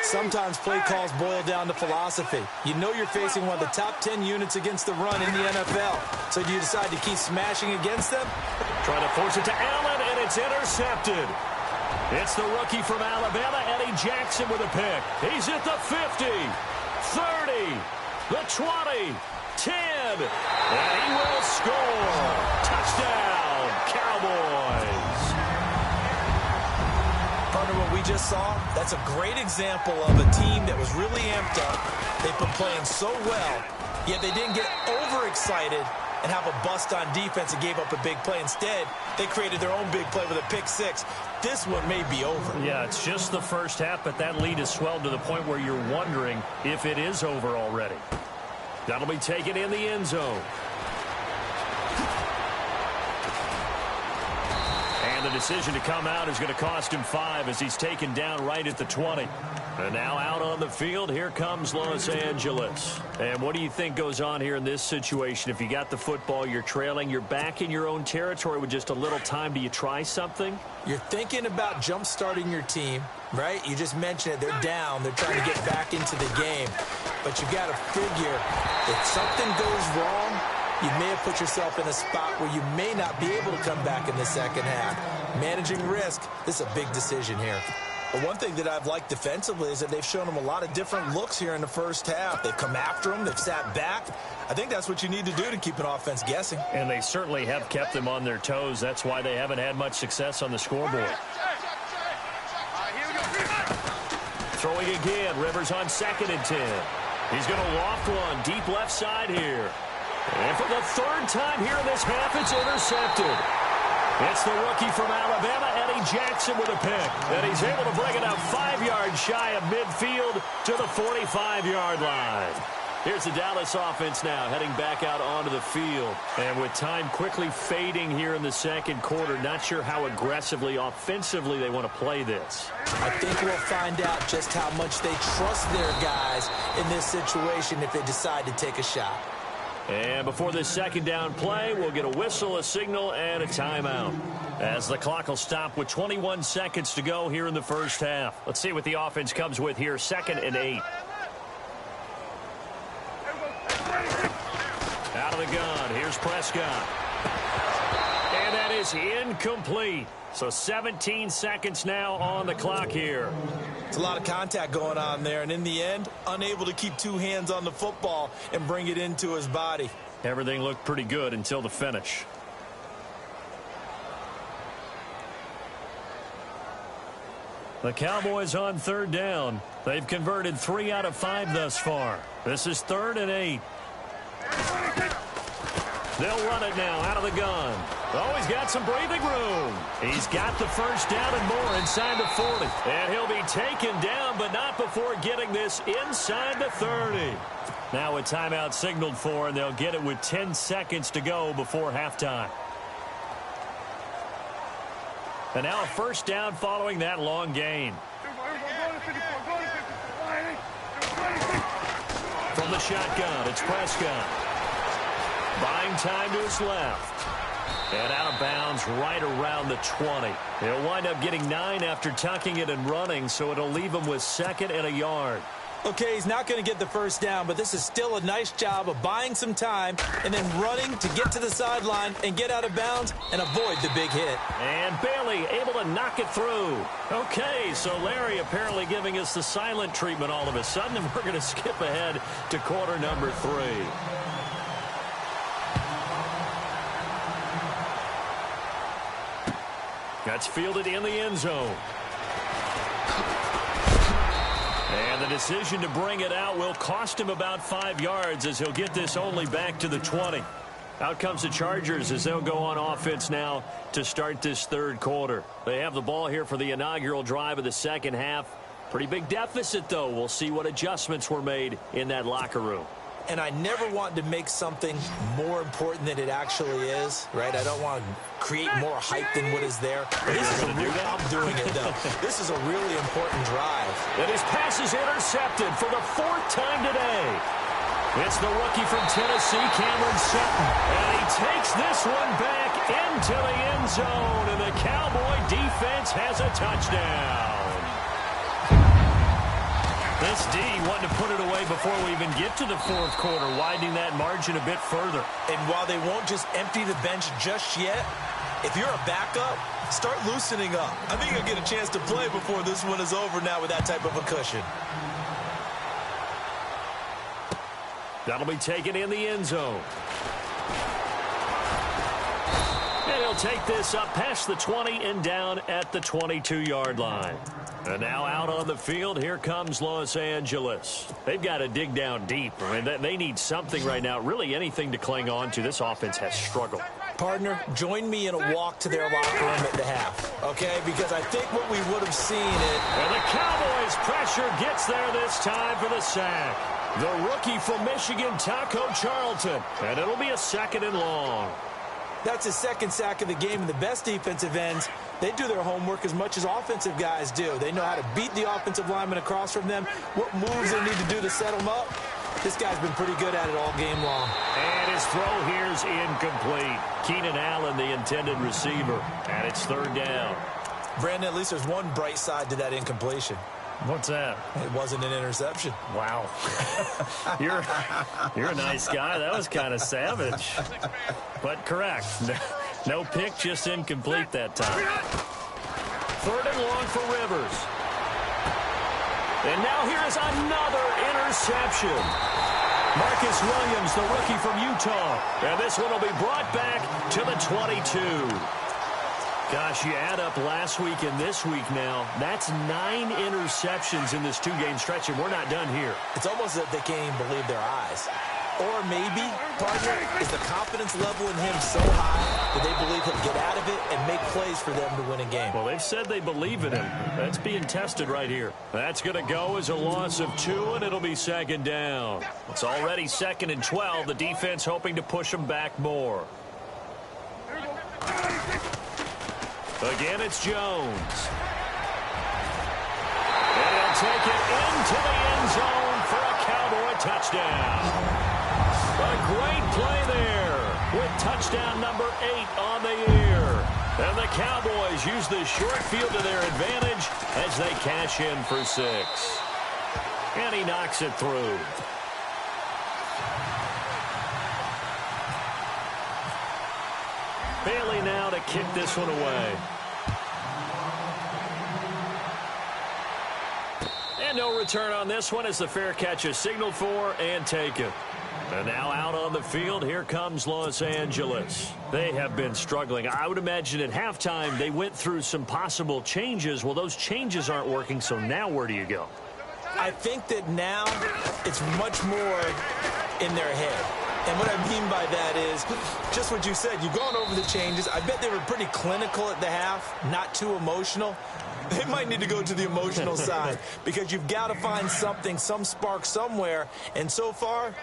Sometimes play calls boil down to philosophy. You know you're facing one of the top 10 units against the run in the NFL. So do you decide to keep smashing against them? Trying to force it to Allen, and it's intercepted. It's the rookie from Alabama, Eddie Jackson, with a pick. He's at the 50, 30, the 20, 10, and he will score. Touchdown, Cowboys. Partner, what we just saw, that's a great example of a team that was really amped up. They've been playing so well, yet they didn't get overexcited and have a bust on defense and gave up a big play. Instead, they created their own big play with a pick six. This one may be over. Yeah, it's just the first half, but that lead has swelled to the point where you're wondering if it is over already. That'll be taken in the end zone. And the decision to come out is going to cost him 5 as he's taken down right at the 20. And now out on the field, here comes Los Angeles. And what do you think goes on here in this situation? If you got the football, you're trailing, you're back in your own territory with just a little time. Do you try something? You're thinking about jump-starting your team, right? You just mentioned it. They're down. They're trying to get back into the game. But you've got to figure if something goes wrong, you may have put yourself in a spot where you may not be able to come back in the second half. Managing risk, this is a big decision here. But one thing that I've liked defensively is that they've shown them a lot of different looks here in the first half. They've come after them. They've sat back. I think that's what you need to do to keep an offense guessing. And they certainly have kept them on their toes. That's why they haven't had much success on the scoreboard. Throwing again. Rivers on 2nd and 10. He's going to loft one deep left side here. And for the 3rd time here in this half, it's intercepted. It's the rookie from Alabama, Eddie Jackson, with a pick. And he's able to bring it up 5 yards shy of midfield to the 45-yard line. Here's the Dallas offense now heading back out onto the field. And with time quickly fading here in the second quarter, not sure how aggressively, offensively they want to play this. I think we'll find out just how much they trust their guys in this situation if they decide to take a shot. And before this 2nd down play, we'll get a whistle, a signal, and a timeout. As the clock will stop with 21 seconds to go here in the first half. Let's see what the offense comes with here, 2nd and 8. Out of the gun, here's Prescott. And that is incomplete. So 17 seconds now on the clock here. It's a lot of contact going on there, and in the end, unable to keep 2 hands on the football and bring it into his body. Everything looked pretty good until the finish. The Cowboys on 3rd down. They've converted 3 out of 5 thus far. This is 3rd and 8. They'll run it now out of the gun. Oh, he's got some breathing room. He's got the 1st down and more inside the 40. And he'll be taken down, but not before getting this inside the 30. Now a timeout signaled for, and they'll get it with 10 seconds to go before halftime. And now a 1st down following that long gain. From the shotgun, it's Prescott. Buying time to his left. And out of bounds right around the 20. He'll wind up getting 9 after tucking it and running, so it'll leave him with 2nd and a yard. Okay, he's not going to get the first down, but this is still a nice job of buying some time and then running to get to the sideline and get out of bounds and avoid the big hit. And Bailey able to knock it through. Okay, so Larry apparently giving us the silent treatment all of a sudden, and we're going to skip ahead to quarter number 3. That's fielded in the end zone. And the decision to bring it out will cost him about 5 yards as he'll get this only back to the 20. Out comes the Chargers as they'll go on offense now to start this third quarter. They have the ball here for the inaugural drive of the second half. Pretty big deficit, though. We'll see what adjustments were made in that locker room. And I never want to make something more important than it actually is, right? I don't want to create more hype than what is there. But this is I'm doing it, though. This is a really important drive. And his pass is intercepted for the 4th time today. It's the rookie from Tennessee, Cameron Sutton. And he takes this one back into the end zone. And the Cowboy defense has a touchdown. This D wanted to put it away before we even get to the fourth quarter, widening that margin a bit further. And while they won't just empty the bench just yet, if you're a backup, start loosening up. I think you'll get a chance to play before this one is over now with that type of a cushion. That'll be taken in the end zone. And he'll take this up past the 20 and down at the 22-yard line. And now out on the field, here comes Los Angeles. They've got to dig down deep. I mean, they need something right now, really anything to cling on to. This offense has struggled. Partner, join me in a walk to their locker room at the half, okay? Because I think what we would have seen it. And the Cowboys' pressure gets there this time for the sack. The rookie from Michigan, Taco Charlton. And it'll be a 2nd and long. That's his 2nd sack of the game, and the best defensive ends, they do their homework as much as offensive guys do. They know how to beat the offensive lineman across from them, what moves they need to do to set them up. This guy's been pretty good at it all game long. And his throw here is incomplete. Keenan Allen, the intended receiver, and it's 3rd down. Brandon, at least there's one bright side to that incompletion. What's that? It wasn't an interception. Wow. You're a nice guy. That was kind of savage. But correct. No pick, just incomplete that time. 3rd and long for Rivers. And now here is another interception. Marcus Williams, the rookie from Utah. And this one will be brought back to the 22. Gosh, you add up last week and this week now, that's 9 interceptions in this 2-game stretch, and we're not done here. It's almost as if they can't even believe their eyes. Or maybe, partner, is the confidence level in him so high that they believe he'll get out of it and make plays for them to win a game. Well, they've said they believe in him. That's being tested right here. That's going to go as a loss of 2, and it'll be 2nd down. It's already 2nd and 12. The defense hoping to push them back more. Again, it's Jones. And he'll take it into the end zone for a Cowboy touchdown. A great play there with touchdown number 8 on the year. And the Cowboys use the short field to their advantage as they cash in for 6. And he knocks it through. Bailey now to kick this one away. And no return on this one as the fair catch is signaled for and taken. And now out on the field, here comes Los Angeles. They have been struggling. I would imagine at halftime they went through some possible changes. Well, those changes aren't working, so now where do you go? I think that now it's much more in their head. And what I mean by that is just what you said. You've gone over the changes. I bet they were pretty clinical at the half, not too emotional. They might need to go to the emotional side because you've got to find something, some spark somewhere. And so far,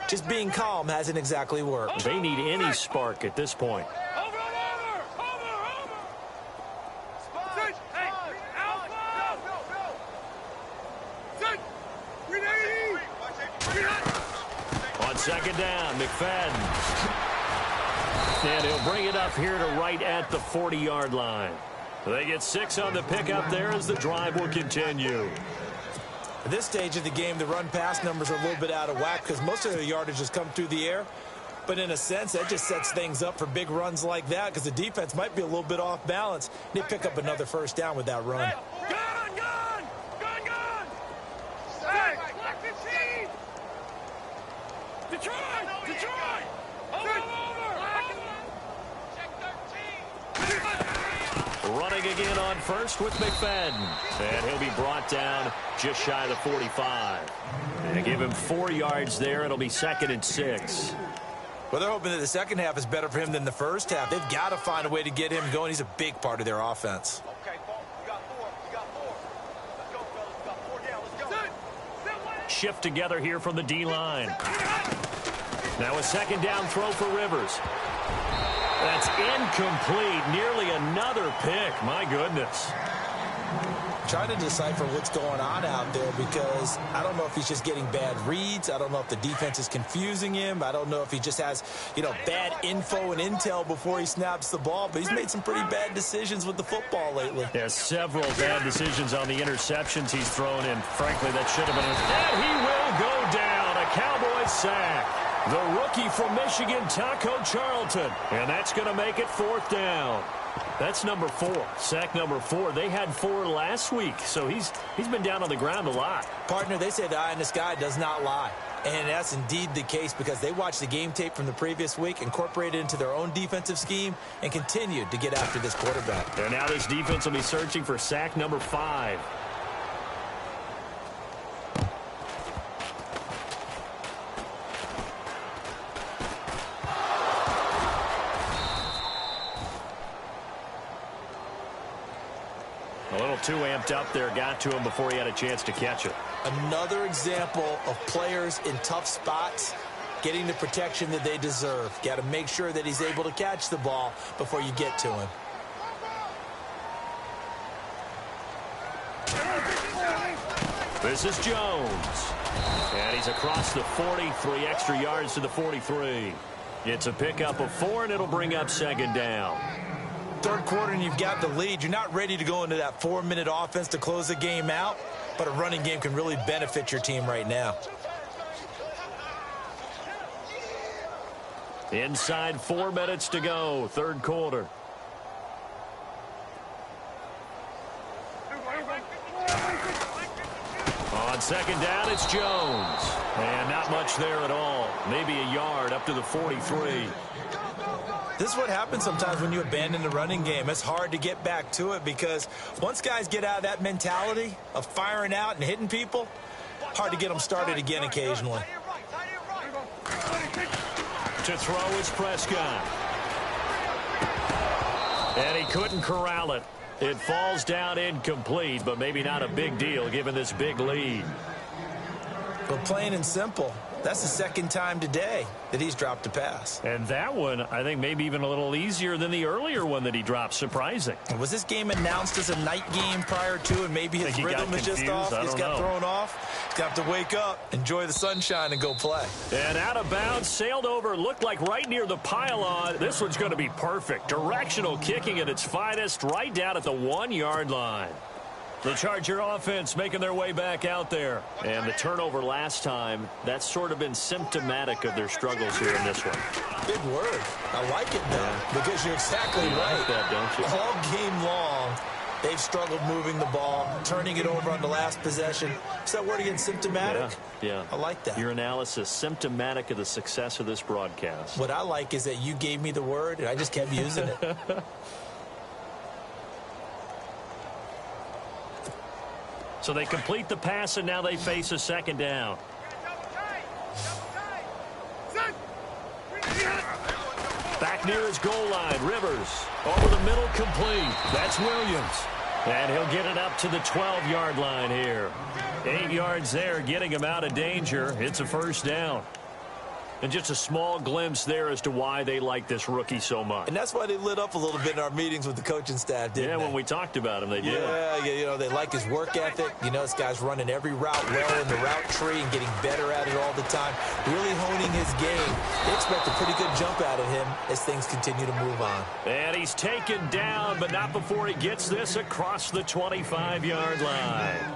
just being calm hasn't exactly worked. They need any spark at this point. On 2nd down, McFadden. And he'll bring it up here to right at the 40-yard line. They get 6 on the pickup there as the drive will continue. At this stage of the game, the run-pass numbers are a little bit out of whack because most of their yardage has come through the air. But in a sense, that just sets things up for big runs like that because the defense might be a little bit off balance. They pick up another first down with that run. Running again on first with McFadden. And he'll be brought down just shy of the 45. And give him 4 yards there. It'll be 2nd and 6. Well, they're hoping that the second half is better for him than the first half. They've got to find a way to get him going. He's a big part of their offense. Okay, you got 4. You got 4. Let's go, fellas. We got 4 down. Let's go. Shift together here from the D-line. Now a 2nd down throw for Rivers. That's incomplete. Nearly another pick. My goodness. Trying to decipher what's going on out there because I don't know if he's just getting bad reads. I don't know if the defense is confusing him. I don't know if he just has, bad info and intel before he snaps the ball. But he's made some pretty bad decisions with the football lately. There's several bad decisions on the interceptions he's thrown in. Frankly, that should have been. And he will go down. A Cowboys sack. The rookie from Michigan, Taco Charlton. And that's going to make it 4th down. That's number 4. Sack number 4. They had 4 last week, so he's been down on the ground a lot. Partner, they say the eye in the sky does not lie. And that's indeed the case because they watched the game tape from the previous week, incorporated it into their own defensive scheme, and continued to get after this quarterback. And now this defense will be searching for sack number 5. A little too amped up there, got to him before he had a chance to catch it. Another example of players in tough spots getting the protection that they deserve. Got to make sure that he's able to catch the ball before you get to him. This is Jones. And he's across the 40, 3 extra yards to the 43. It's a pickup of 4, and it'll bring up 2nd down. Third quarter and you've got the lead. You're not ready to go into that 4-minute offense to close the game out, but a running game can really benefit your team right now. Inside 4 minutes to go, 3rd quarter. On 2nd down, it's Jones. And not much there at all. Maybe a yard up to the 43. This is what happens sometimes when you abandon the running game. It's hard to get back to it because once guys get out of that mentality of firing out and hitting people, hard to get them started again occasionally. To throw is Prescott. And he couldn't corral it. It falls down incomplete, but maybe not a big deal given this big lead. But plain and simple, that's the 2nd time today that he's dropped a pass. And that one, I think, maybe even a little easier than the earlier one that he dropped. Surprising. Was this game announced as a night game prior to, and maybe his rhythm is just off? He's got thrown off. He's got to wake up, enjoy the sunshine, and go play. And out of bounds, sailed over, looked like right near the pylon. This one's going to be perfect. Directional kicking at its finest, right down at the 1-yard line. The Charger offense making their way back out there. And the turnover last time, that's sort of been symptomatic of their struggles here in this one. Big word. I like it, though, because you're exactly right. Like that, don't you? All game long, they've struggled moving the ball, turning it over on the last possession. Is that word again, symptomatic? Yeah. I like that. Your analysis, symptomatic of the success of this broadcast. What I like is that you gave me the word, and I just kept using it. So they complete the pass, and now they face a 2nd down. Back near his goal line, Rivers. Over the middle, complete. That's Williams. And he'll get it up to the 12-yard line here. 8 yards there, getting him out of danger. It's a 1st down. And just a small glimpse there as to why they like this rookie so much. And that's why they lit up a little bit in our meetings with the coaching staff, didn't they? Yeah, when we talked about him, they did. Yeah, they like his work ethic. This guy's running every route well in the route tree and getting better at it all the time. Really honing his game. They expect a pretty good jump out of him as things continue to move on. And he's taken down, but not before he gets this across the 25-yard line.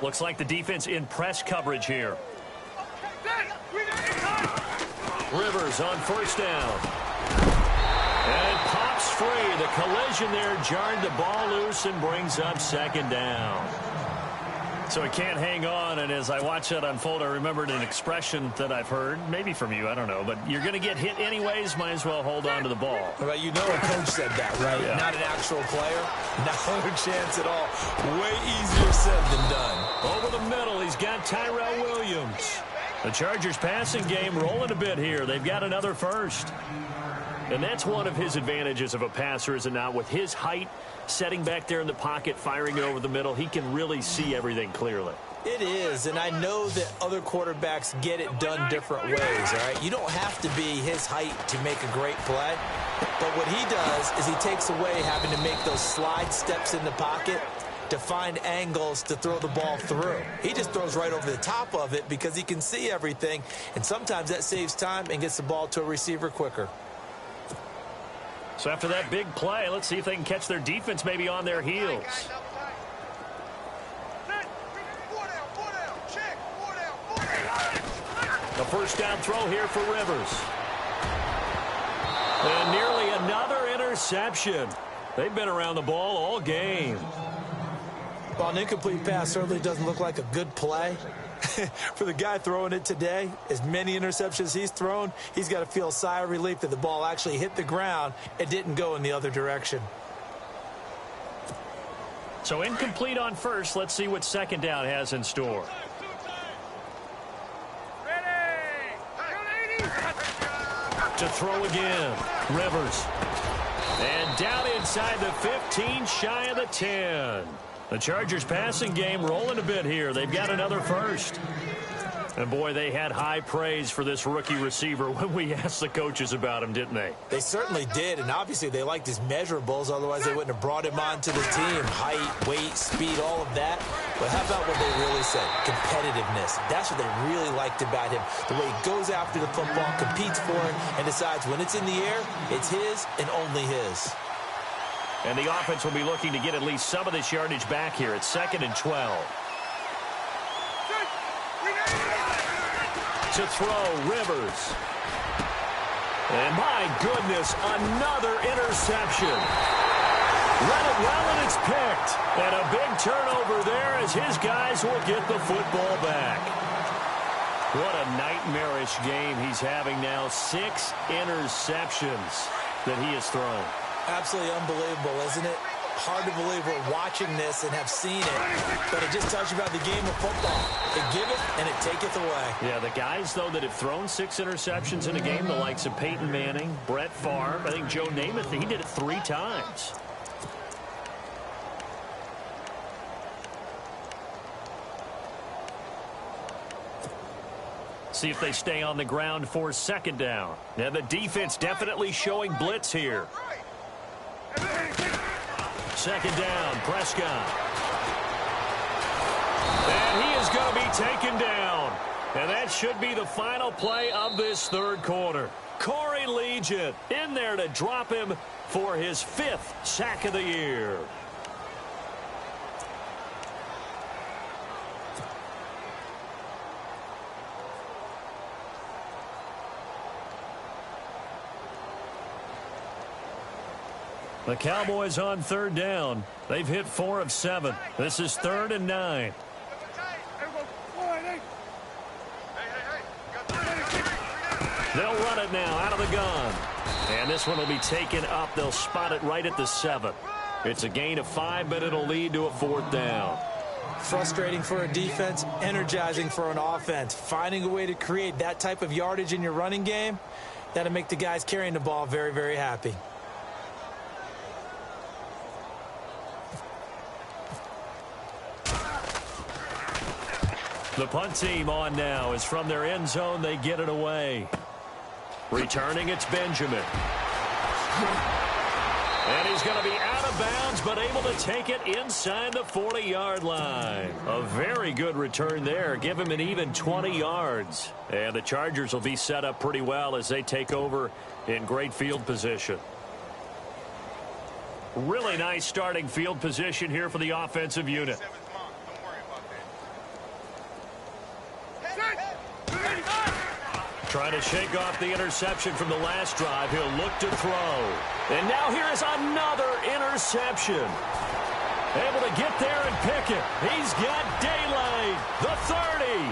Looks like the defense in press coverage here. Rivers on first down. And pops free. The collision there jarred the ball loose and brings up second down. So he can't hang on, and as I watch that unfold, I remembered an expression that I've heard, maybe from you, I don't know, but you're going to get hit anyways, might as well hold on to the ball. Well, you know a coach said that, right? Yeah. Not an actual player. Not a chance at all. Way easier said than done. Over the middle, he's got Tyrell Williams. The Chargers passing game rolling a bit here. They've got another first. And that's one of his advantages of a passer, is it not? With his height, setting back there in the pocket, firing it over the middle, he can really see everything clearly. It is, and I know that other quarterbacks get it done different ways, all right? You don't have to be his height to make a great play. But what he does is he takes away having to make those slide steps in the pocket to find angles to throw the ball through. He just throws right over the top of it because he can see everything, and sometimes that saves time and gets the ball to a receiver quicker. So after that big play, let's see if they can catch their defense maybe on their heels. A first down throw here for Rivers. And nearly another interception. They've been around the ball all game. Well, an incomplete pass certainly doesn't look like a good play. For the guy throwing it today, as many interceptions he's thrown, he's got to feel a sigh of relief that the ball actually hit the ground and didn't go in the other direction. So incomplete on first. Let's see what second down has in store. To throw again, Rivers. And down inside the 15, shy of the 10. The Chargers passing game rolling a bit here. They've got another first. And boy, they had high praise for this rookie receiver when we asked the coaches about him, didn't they? They certainly did, and obviously they liked his measurables. Otherwise, they wouldn't have brought him onto the team. Height, weight, speed, all of that. But how about what they really said? Competitiveness. That's what they really liked about him. The way he goes after the football, competes for it, and decides when it's in the air, it's his and only his. And the offense will be looking to get at least some of this yardage back here. It's 2nd and 12. To throw, Rivers. And my goodness, another interception. Read it well, and it's picked. And a big turnover there as his guys will get the football back. What a nightmarish game he's having now. 6 interceptions that he has thrown. Absolutely unbelievable, isn't it? Hard to believe we're watching this and have seen it, but it just tells you about the game of football. It giveth and it taketh away. Yeah, the guys, though, that have thrown 6 interceptions in a game, the likes of Peyton Manning, Brett Favre, I think Joe Namath, he did it 3 times. See if they stay on the ground for second down. Now, the defense definitely showing blitz here. Second down, Prescott. And he is going to be taken down. And that should be the final play of this third quarter. Corey Legion in there to drop him for his 5th sack of the year. The Cowboys on third down. They've hit 4 of 7. This is 3rd and 9. They'll run it now out of the gun. And this one will be taken up. They'll spot it right at the 7. It's a gain of 5, but it'll lead to a 4th down. Frustrating for a defense, energizing for an offense. Finding a way to create that type of yardage in your running game, that'll make the guys carrying the ball very, very happy. The punt team on now is from their end zone. They get it away. Returning, it's Benjamin. And he's going to be out of bounds, but able to take it inside the 40-yard line. A very good return there. Give him an even 20 yards. And the Chargers will be set up pretty well as they take over in great field position. Really nice starting field position here for the offensive unit. Trying to shake off the interception from the last drive. He'll look to throw. And now here is another interception. Able to get there and pick it. He's got daylight. The 30,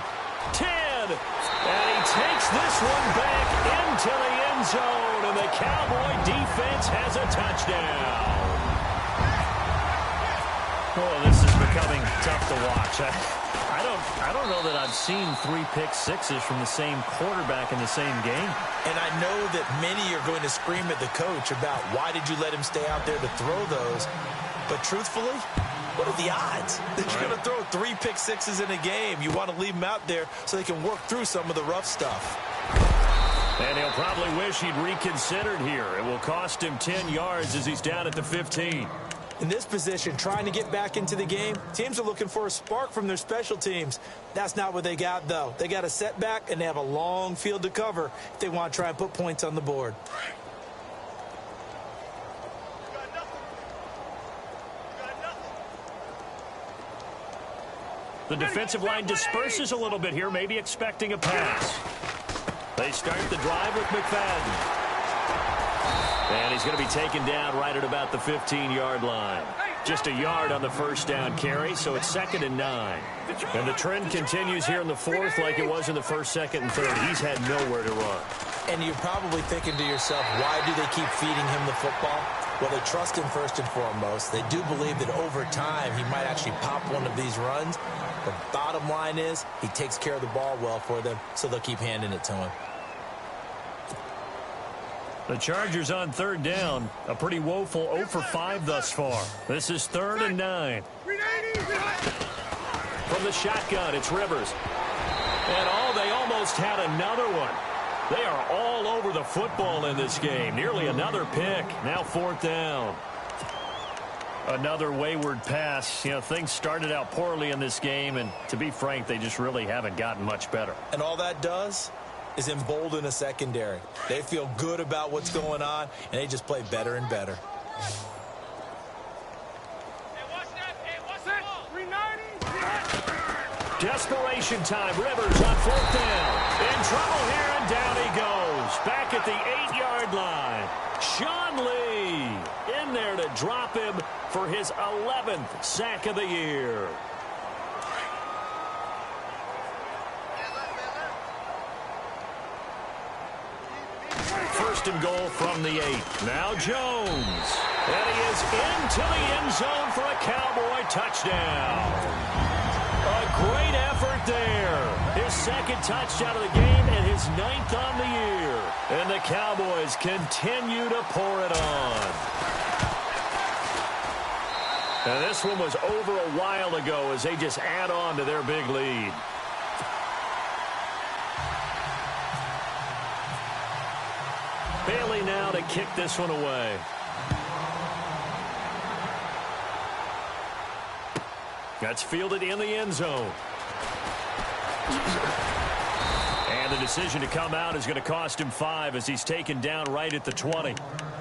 10. And he takes this one back into the end zone. And the Cowboy defense has a touchdown. Oh, this is becoming tough to watch. I don't know that I've seen 3 pick-sixes from the same quarterback in the same game. And I know that many are going to scream at the coach about why did you let him stay out there to throw those. But truthfully, what are the odds that you're going to throw 3 pick-sixes in a game? You want to leave him out there so they can work through some of the rough stuff. And he'll probably wish he'd reconsidered here. It will cost him 10 yards as he's down at the 15. In this position, trying to get back into the game, teams are looking for a spark from their special teams. That's not what they got, though. They got a setback, and they have a long field to cover if they want to try and put points on the board. The defensive line disperses a little bit here, maybe expecting a pass. They start the drive with McFadden. And he's going to be taken down right at about the 15-yard line. Just a yard on the first down carry, so it's 2nd and 9. And the trend continues here in the 4th like it was in the 1st, 2nd, and 3rd. He's had nowhere to run. And you're probably thinking to yourself, why do they keep feeding him the football? Well, they trust him first and foremost. They do believe that over time he might actually pop one of these runs. The bottom line is he takes care of the ball well for them, so they'll keep handing it to him. The Chargers on 3rd down. A pretty woeful 0 for 5 thus far. This is 3rd and 9. From the shotgun, it's Rivers. And they almost had another one. They are all over the football in this game. Nearly another pick. Now 4th down. Another wayward pass. You know, things started out poorly in this game, and to be frank, they just really haven't gotten much better. And all that does is embolden a secondary. They feel good about what's going on, and they just play better and better. Desperation time. Rivers on 4th down. In trouble here, and down he goes. Back at the 8-yard line. Sean Lee in there to drop him for his 11th sack of the year. First and goal from the 8. Now Jones. And he is into the end zone for a Cowboy touchdown. A great effort there. His 2nd touchdown of the game and his 9th on the year. And the Cowboys continue to pour it on. And this one was over a while ago as they just add on to their big lead. Bailey now to kick this one away. That's fielded in the end zone. And the decision to come out is going to cost him 5 as he's taken down right at the 20.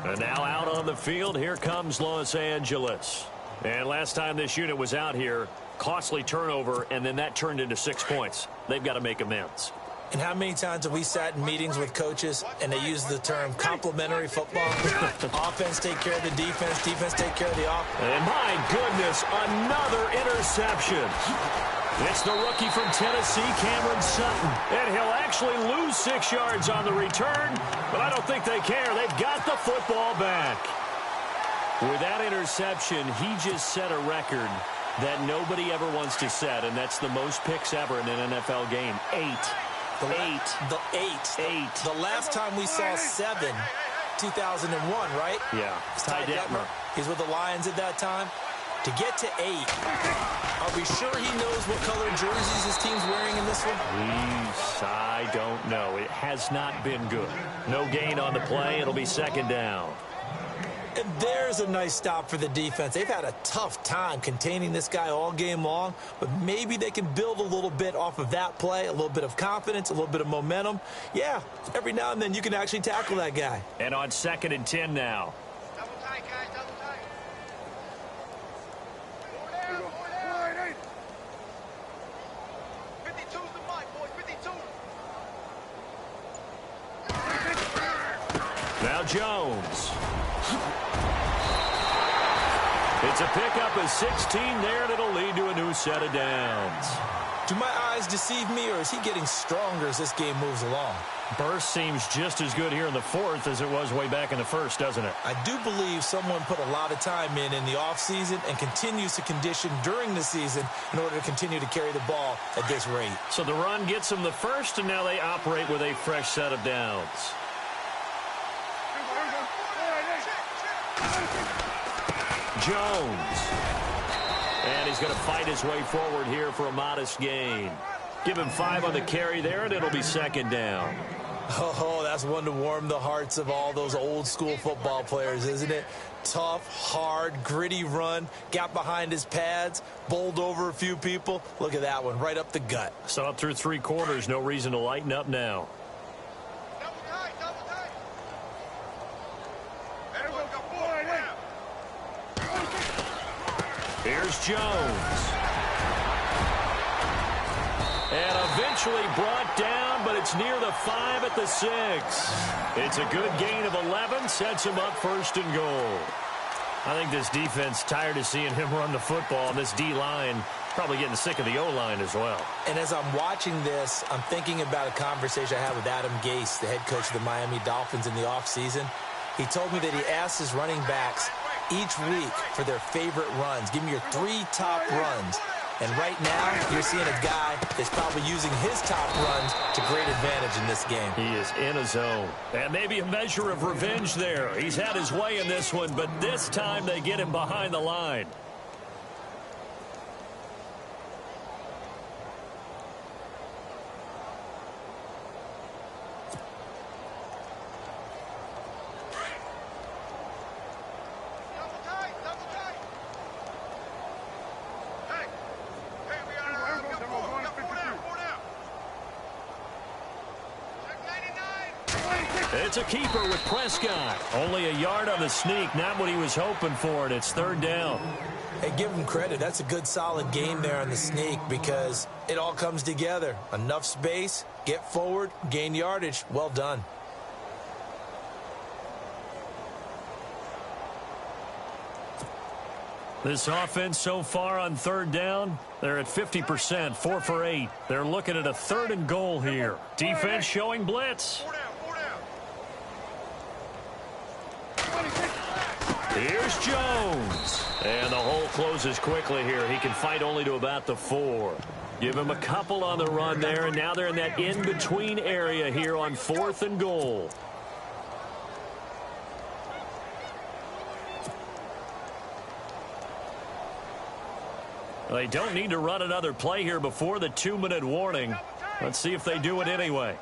And now out on the field, here comes Los Angeles. And last time this unit was out here, costly turnover, and then that turned into 6 points. They've got to make amends. And how many times have we sat in meetings with coaches and they use the term complementary football? Offense take care of the defense, defense take care of the offense. And my goodness, another interception. It's the rookie from Tennessee, Cameron Sutton. And he'll actually lose 6 yards on the return, but I don't think they care. They've got the football back. With that interception, he just set a record that nobody ever wants to set, and that's the most picks ever in an NFL game. 8. The last time we saw 7, 2001, right? Yeah. Ty Detmer. He's with the Lions at that time. To get to 8, are we sure he knows what color jerseys his team's wearing in this one? I don't know. It has not been good. No gain on the play. It'll be 2nd down. And there's a nice stop for the defense. They've had a tough time containing this guy all game long, but maybe they can build a little bit off of that play, a little bit of confidence, a little bit of momentum. Yeah, every now and then you can actually tackle that guy. And on 2nd and 10 now. Double tight, guys, double tight. 52's the mic, boys, 52. Now Jones. It's a pickup of 16 there, and it'll lead to a new set of downs. Do my eyes deceive me, or is he getting stronger as this game moves along? Burst seems just as good here in the fourth as it was way back in the first, doesn't it? I do believe someone put a lot of time in the offseason and continues to condition during the season in order to continue to carry the ball at this rate. So the run gets them the first, and now they operate with a fresh set of downs. Jones. And he's going to fight his way forward here for a modest gain. Give him 5 on the carry there, and it'll be second down. Oh, that's one to warm the hearts of all those old school football players, isn't it? Tough, hard, gritty run, got behind his pads, bowled over a few people. Look at that one, right up the gut. So up through 3 quarters, no reason to lighten up now. Double tight. Here's Jones. And eventually brought down, but it's near the 5 at the 6. It's a good gain of 11, sets him up first and goal. I think this defense tired of seeing him run the football, and this D-line probably getting sick of the O-line as well. And as I'm watching this, I'm thinking about a conversation I had with Adam Gase, the head coach of the Miami Dolphins in the offseason. He told me that he asked his running backs each week for their favorite runs. Give me your 3 top runs. And right now, you're seeing a guy that's probably using his top runs to great advantage in this game. He is in a zone. And maybe a measure of revenge there. He's had his way in this one, but this time they get him behind the line. It's a keeper with Prescott. Only a yard on the sneak, not what he was hoping for, and it's third down. Hey, give him credit. That's a good, solid game there on the sneak because it all comes together. Enough space, get forward, gain yardage. Well done. This offense so far on third down, they're at 50%, 4 for 8. They're looking at a 3rd and goal here. Defense showing blitz. Here's Jones. And the hole closes quickly here. He can fight only to about the 4. Give him a couple on the run there, and now they're in that in-between area here on 4th and goal. They don't need to run another play here before the 2-minute warning. Let's see if they do it anyway.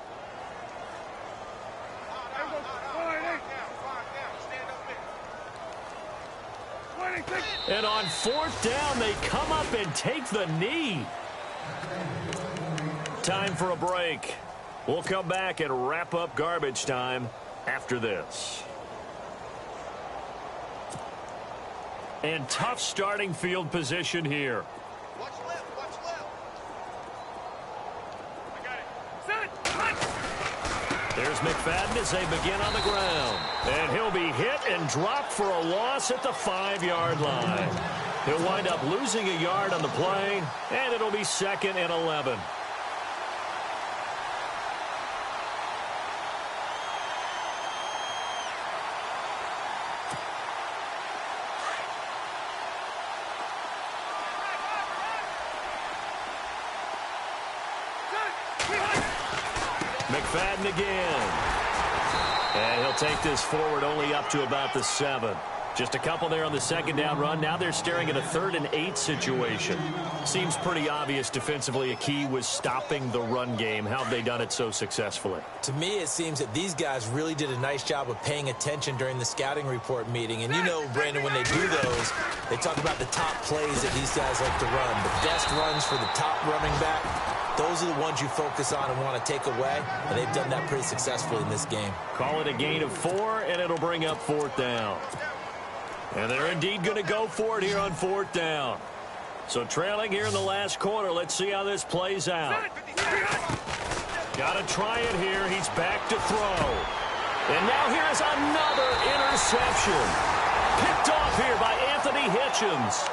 And on 4th down, they come up and take the knee. Time for a break. We'll come back and wrap up garbage time after this. And tough starting field position here. Watch left. I got it. Set. There's McFadden as they begin on the ground. And he'll be hit and dropped for a loss at the 5-yard line. He'll wind up losing a yard on the play, and it'll be 2nd and 11. McFadden again. And he'll take this forward only up to about the 7. Just a couple there on the 2nd down run. Now they're staring at a 3rd and 8 situation. Seems pretty obvious defensively a key was stopping the run game. How have they done it so successfully? To me, it seems that these guys really did a nice job of paying attention during the scouting report meeting. And you know, Brandon, when they do those, they talk about the top plays that these guys like to run. The best runs for the top running back. Those are the ones you focus on and want to take away, and they've done that pretty successfully in this game. Call it a gain of 4, and it'll bring up 4th down. And they're indeed going to go for it here on 4th down. So trailing here in the last quarter, let's see how this plays out. Got to try it here. He's back to throw. And now here is another interception. Picked off here by Anthony Hitchens.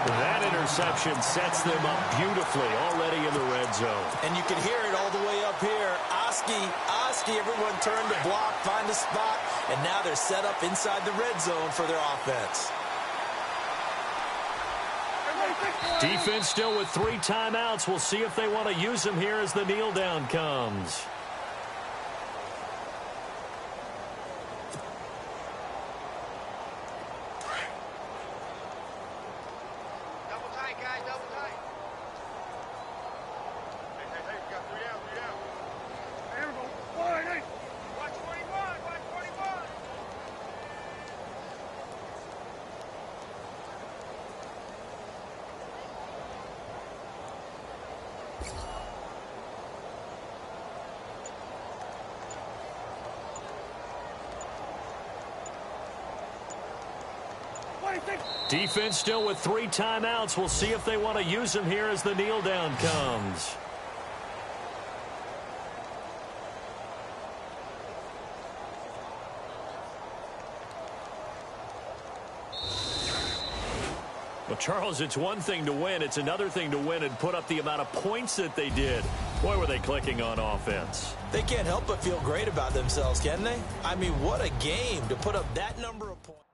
That interception sets them up beautifully already in the red zone. And you can hear it all the way up here. Oski, everyone turned to block, find a spot, and now they're set up inside the red zone for their offense. Defense still with 3 timeouts. We'll see if they want to use them here as the kneel down comes. Defense still with 3 timeouts. We'll see if they want to use them here as the kneel down comes. Well, Charles, it's one thing to win. It's another thing to win and put up the amount of points that they did. Boy, were they clicking on offense. They can't help but feel great about themselves, can they? I mean, what a game to put up that number of points.